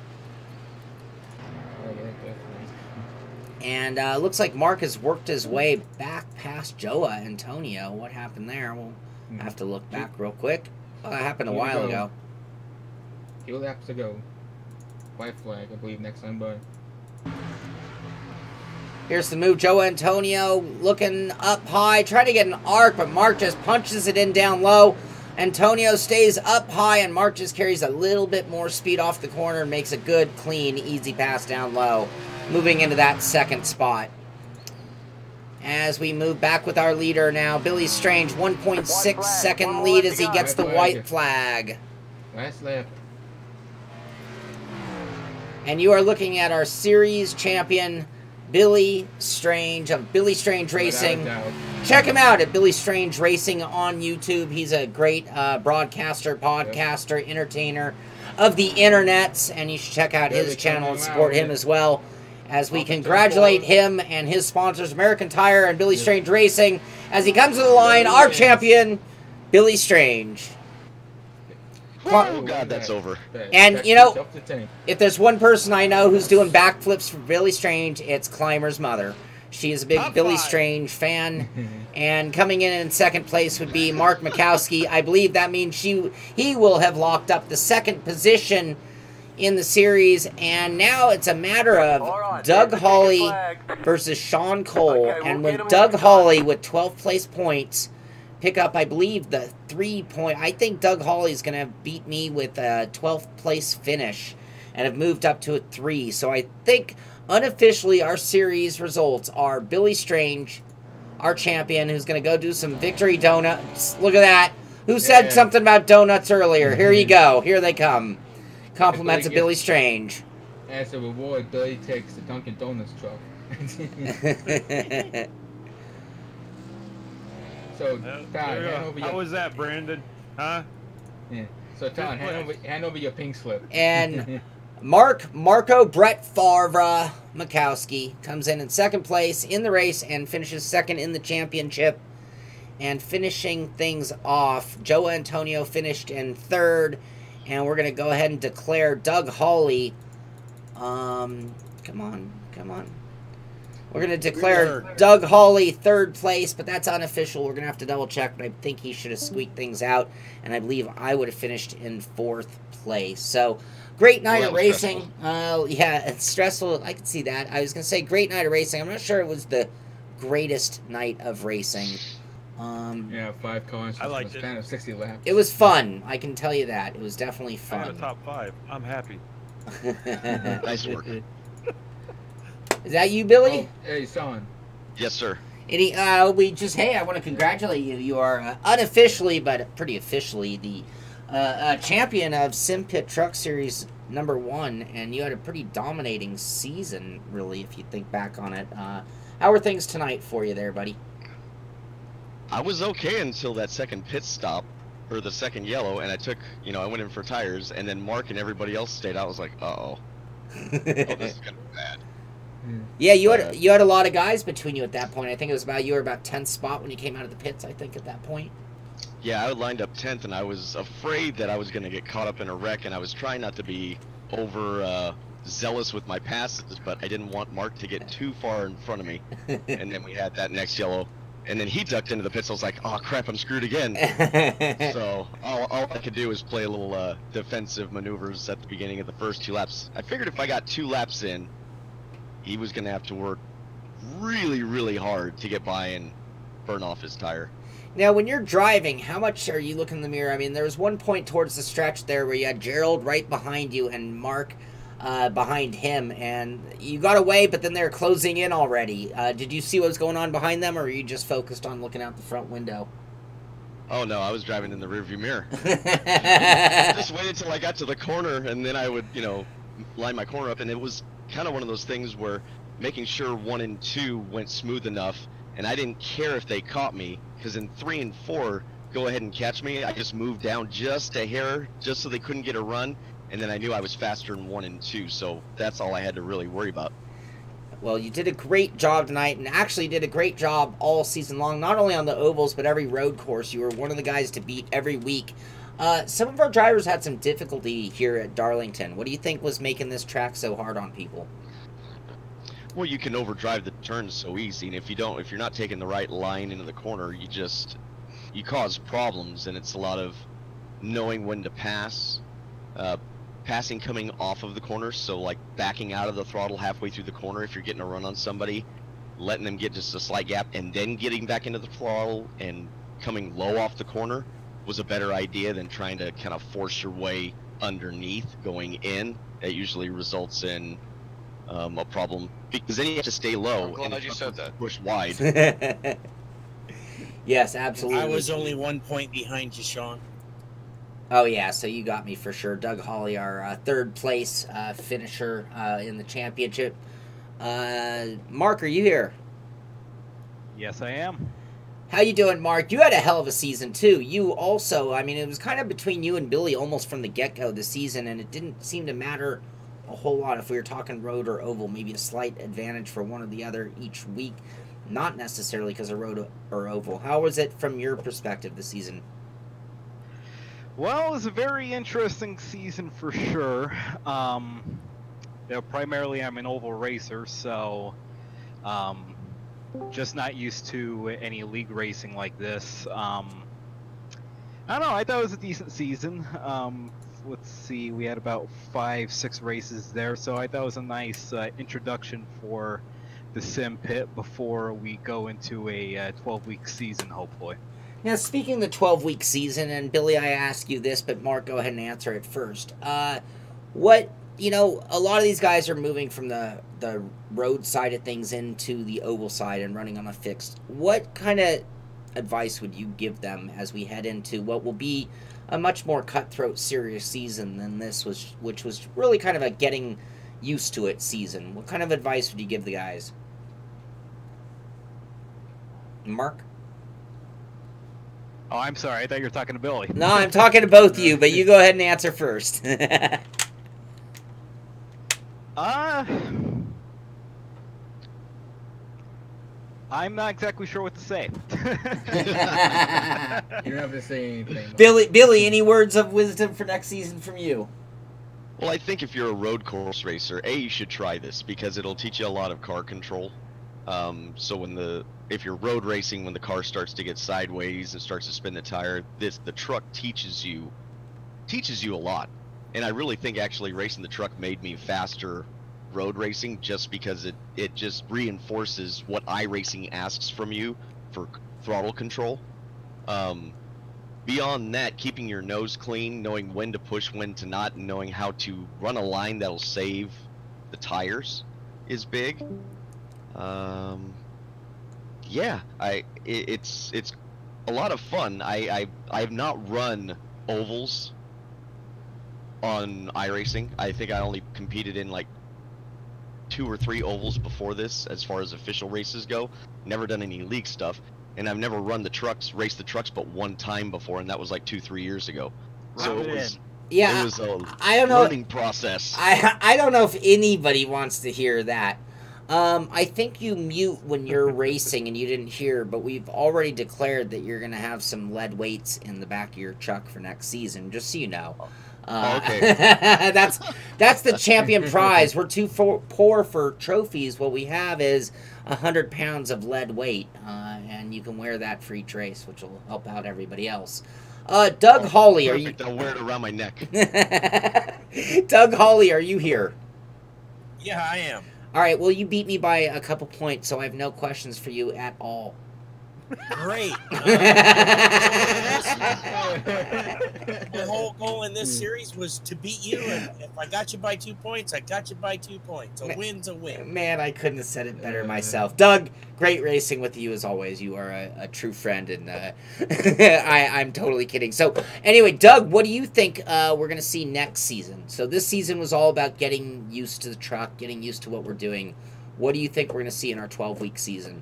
And looks like Mark has worked his way back past Joa Antonio. What happened there? We'll have to look back real quick. That happened a while ago. 2 laps to go. White flag, I believe, next time, but. Here's the move. Joe Antonio looking up high, trying to get an arc, but Mark just punches it in down low. Antonio stays up high, and Mark just carries a little bit more speed off the corner and makes a good, clean, easy pass down low, moving into that 2nd spot. As we move back with our leader now, Billy Strange, 1.6 second lead as he gets the white flag. Last lap. And you are looking at our series champion, Billy Strange of Billy Strange Racing. Check him out at Billy Strange Racing on YouTube. He's a great broadcaster, podcaster, entertainer of the internets, and you should check out his channel and support him as well. As we congratulate him and his sponsors, American Tire and Billy Strange Racing, as he comes to the line, our champion, Billy Strange. Oh, God, that's over. And, you know, if there's one person I know who's doing backflips for Billy Strange, it's Clymer's mother. She is a big Billy Strange fan. And coming in 2nd place would be Mark Mikowski. I believe that means he will have locked up the 2nd position in the series. And now it's a matter of Doug Hawley versus Sean Cole. And when Doug Hawley with 12th place points pick up, I believe, the 3-point. I think Doug Hawley's going to beat me with a 12th place finish and have moved up to a 3. So I think unofficially our series results are Billy Strange, our champion, who's going to go do some victory donuts. Look at that. Who said something about donuts earlier? Here you go. Here they come. Compliments of Billy Strange. As a reward, Billy takes the Dunkin' Donuts truck. So, Todd, how was that, Brandon? Huh? Yeah. So, Todd, hand over your pink slip. And Marco Brett Favre Mikowski comes in 2nd place in the race and finishes 2nd in the championship. And finishing things off, Joe Antonio finished in 3rd. And we're going to go ahead and declare Doug Hawley. Come on. We're going to declare Doug Hawley 3rd place, but that's unofficial. We're going to have to double check, but I think he should have squeaked things out, and I believe I would have finished in 4th place. So, great night of racing. Yeah, it's stressful. I can see that. I was going to say great night of racing. I'm not sure it was the greatest night of racing. Yeah, 5 cars. I liked it. Kind of 60 laps. It was fun. I can tell you that. It was definitely fun. I got a top 5. I'm happy. Nice work. Is that you, Billy? Oh, hey, Sean. Yes, sir. We just, hey, I want to congratulate you. You are unofficially, but pretty officially, the champion of Simpit Truck Series #1, and you had a pretty dominating season, really, if you think back on it. How were things tonight for you there, buddy? I was okay until that 2nd pit stop, or the 2nd yellow, and I took, I went in for tires, and then Mark and everybody else stayed out. I was like, uh-oh. This is gonna be bad. Yeah, you had a lot of guys between you at that point. I think it was you were about 10th spot when you came out of the pits, I think, at that point. Yeah, I lined up 10th, and I was afraid that I was going to get caught up in a wreck, and I was trying not to be over zealous with my passes, but I didn't want Mark to get too far in front of me. And then we had that next yellow, and then he ducked into the pits. I was like, oh crap, I'm screwed again. So all I could do was play a little defensive maneuvers at the beginning of the first 2 laps. I figured if I got 2 laps in, he was going to have to work really, really hard to get by and burn off his tire. Now, when you're driving, how much are you looking in the mirror? I mean, there was one point towards the stretch there where you had Gerald right behind you and Mark behind him, and you got away, but then they're closing in already. Did you see what was going on behind them, or were you just focused on looking out the front window? Oh no, I was driving in the rearview mirror. Just waited till I got to the corner, and then I would, you know, line my corner up, and it was kind of one of those things where making sure 1 and 2 went smooth enough, and I didn't care if they caught me, because in 3 and 4, go ahead and catch me. I just moved down just a hair, just so they couldn't get a run, and then I knew I was faster in 1 and 2, so that's all I had to really worry about. Well, you did a great job tonight, and actually did a great job all season long, not only on the ovals, but every road course. You were one of the guys to beat every week. Some of our drivers had some difficulty here at Darlington. What do you think was making this track so hard on people? Well, you can overdrive the turns so easy, and if you're not taking the right line into the corner, you cause problems, and it's a lot of knowing when to pass, passing coming off of the corner, so like backing out of the throttle halfway through the corner if you're getting a run on somebody, letting them get just a slight gap, and then getting back into the throttle and coming low off the corner was a better idea than trying to kind of force your way underneath going in. It usually results in a problem, because then you have to stay low. I'm glad you said that. Push wide. Yes, absolutely. I was only 1 point behind you, Shaun. Oh, yeah, so you got me for sure. Doug Hawley, our third place finisher in the championship. Mark, are you here? Yes, I am. How you doing, Mark? You had a hell of a season, too. You also, I mean, it was kind of between you and Billy almost from the get-go this season, and it didn't seem to matter a whole lot if we were talking road or oval. Maybe a slight advantage for one or the other each week, not necessarily because of road or oval. How was it from your perspective this season? Well, it was a very interesting season for sure. You know, primarily I'm an oval racer, so just not used to any league racing like this. I don't know, I thought it was a decent season. Let's see, we had about 5-6 races there, so I thought it was a nice introduction for the SImpit before we go into a 12-week season, hopefully. Now, speaking of the 12-week season, and Billy, I ask you this, but Mark, go ahead and answer it first. You know, a lot of these guys are moving from the road side of things into the oval side and running on a fixed. What kind of advice would you give them as we head into what will be a much more cutthroat, serious season than this, which was really kind of a getting used to it season? What kind of advice would you give the guys? Mark? Oh, I'm sorry. I thought you were talking to Billy. No, I'm talking to both of you, but you go ahead and answer first. I'm not exactly sure what to say. You don't have to say anything. Billy, any words of wisdom for next season from you? Well, I think if you're a road course racer, you should try this because it'll teach you a lot of car control. So if you're road racing, when the car starts to get sideways and starts to spin the tire, the truck teaches you a lot. And I really think actually racing the truck made me faster road racing, just because it just reinforces what iRacing asks from you for throttle control. Beyond that, keeping your nose clean, knowing when to push, when to not, and knowing how to run a line that'll save the tires is big. Yeah, it's a lot of fun. I have not run ovals on iRacing. I think I only competed in like 2 or 3 ovals before this as far as official races go. Never done any league stuff, and I've never raced the trucks but one time before, and that was like 2-3 years ago. So it was a learning process. I don't know if anybody wants to hear that. I think you mute when you're racing and you didn't hear, but we've already declared that you're going to have some lead weights in the back of your truck for next season, just so you know. Okay. That's the champion prize. We're too poor for trophies. What we have is 100 pounds of lead weight, and you can wear that for each race, which will help out everybody else. Doug Hawley, perfect. I'll wear it around my neck. Doug Hawley, are you here? Yeah, I am. All right, well, you beat me by a couple points, so I have no questions for you at all. Great. The whole goal in this series was to beat you, and if I got you by 2 points, I got you by 2 points. A win's a win. Man, I couldn't have said it better myself. Doug, great racing with you as always. You are a true friend, and I'm totally kidding. So, anyway, Doug, what do you think we're going to see next season? So this season was all about getting used to the truck, getting used to what we're doing. What do you think we're going to see in our 12-week season?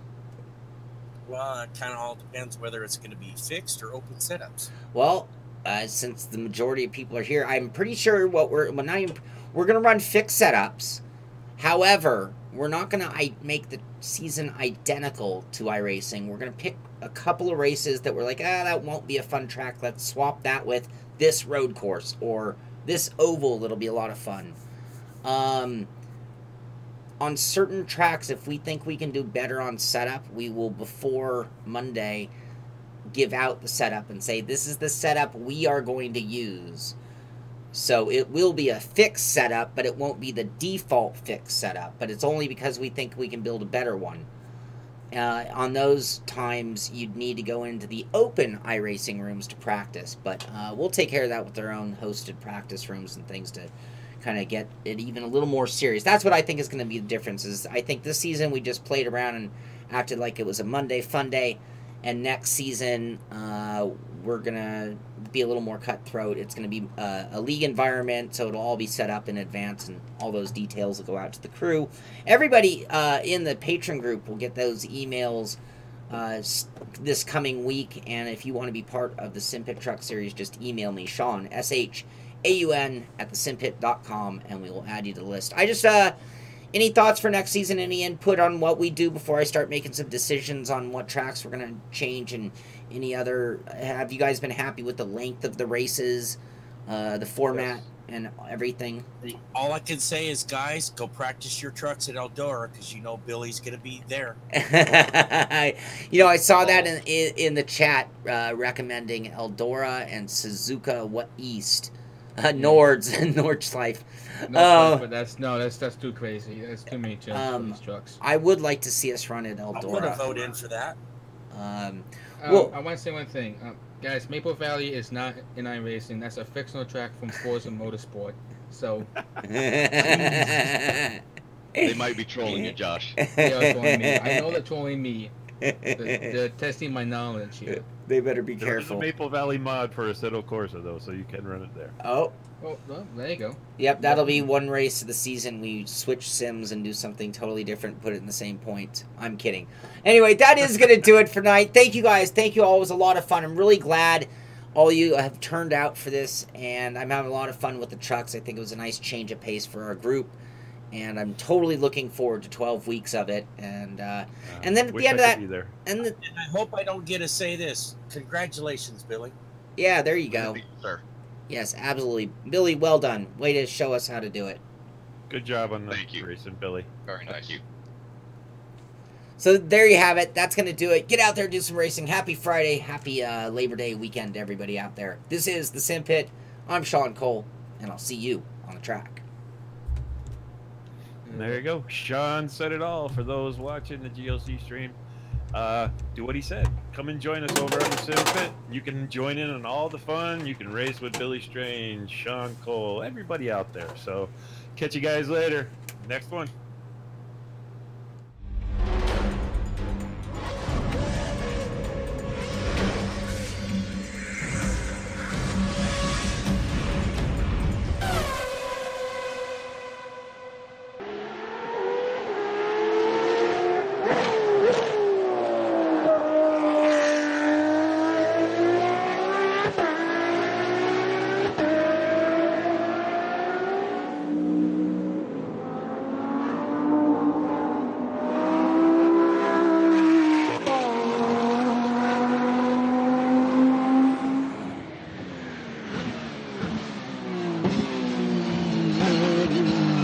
Well, it kind of all depends whether it's going to be fixed or open setups. Well, since the majority of people are here, I'm pretty sure we're going to run fixed setups. However, we're not going to make the season identical to iRacing. We're going to pick a couple of races that we're like, that won't be a fun track. Let's swap that with this road course or this oval that'll be a lot of fun. On certain tracks, if we think we can do better on setup, we will, before Monday, give out the setup and say, this is the setup we are going to use. So it will be a fixed setup, but it won't be the default fixed setup. But it's only because we think we can build a better one. On those times, you'd need to go into the open iRacing rooms to practice. But we'll take care of that with our own hosted practice rooms and things to kind of get it even a little more serious. That's what I think is going to be the difference. Is I think this season we just played around and acted like it was a Monday fun day, and next season we're going to be a little more cutthroat. It's going to be a league environment, so it'll all be set up in advance, and all those details will go out to the crew. Everybody in the patron group will get those emails this coming week, and if you want to be part of the Simpit Truck Series, just email me, Shaun, SHAUN @thesimpit.com, and we will add you to the list. I just, any thoughts for next season? Any input on what we do before I start making some decisions on what tracks we're going to change, and any other, have you guys been happy with the length of the races, the format, and everything? All I can say is, guys, go practice your trucks at Eldora, because you know Billy's going to be there. You know, I saw that in the chat recommending Eldora and Suzuka East. Nordschleife. But that's too crazy. That's too many for these trucks. I would like to see us run at Eldora. I want to vote in for that. Well, I want to say one thing, guys. Maple Valley is not in iRacing. That's a fictional track from Forza Motorsport. So they might be trolling you, Josh. They are trolling me. I know they're trolling me. They're testing my knowledge here. They better be careful. There's a Maple Valley mod for Assetto Corsa, though, so you can run it there. Oh. Well, there you go. Yep, that'll be one race of the season. We switch sims and do something totally different, put it in the same point. I'm kidding. Anyway, that is going to do it for tonight. Thank you, guys. Thank you all. It was a lot of fun. I'm really glad all you have turned out for this, and I'm having a lot of fun with the trucks. I think it was a nice change of pace for our group, and I'm totally looking forward to 12 weeks of it. And then at the end of that, and I hope I don't get to say this. Congratulations, Billy. Yeah, there you go. Sir. Yes, absolutely. Billy, well done. Way to show us how to do it. Good job on the racing, Billy. Very nice. Thank you. So there you have it. That's going to do it. Get out there, do some racing. Happy Friday. Happy Labor Day weekend to everybody out there. This is The SImpit. I'm Shaun Cole, and I'll see you on the track. And there you go. Shaun said it all for those watching the GLC stream. Do what he said. Come and join us over on the SImpit. You can join in on all the fun. You can race with Billy Strange, Shaun Cole, everybody out there. So catch you guys later. Next one. Woo!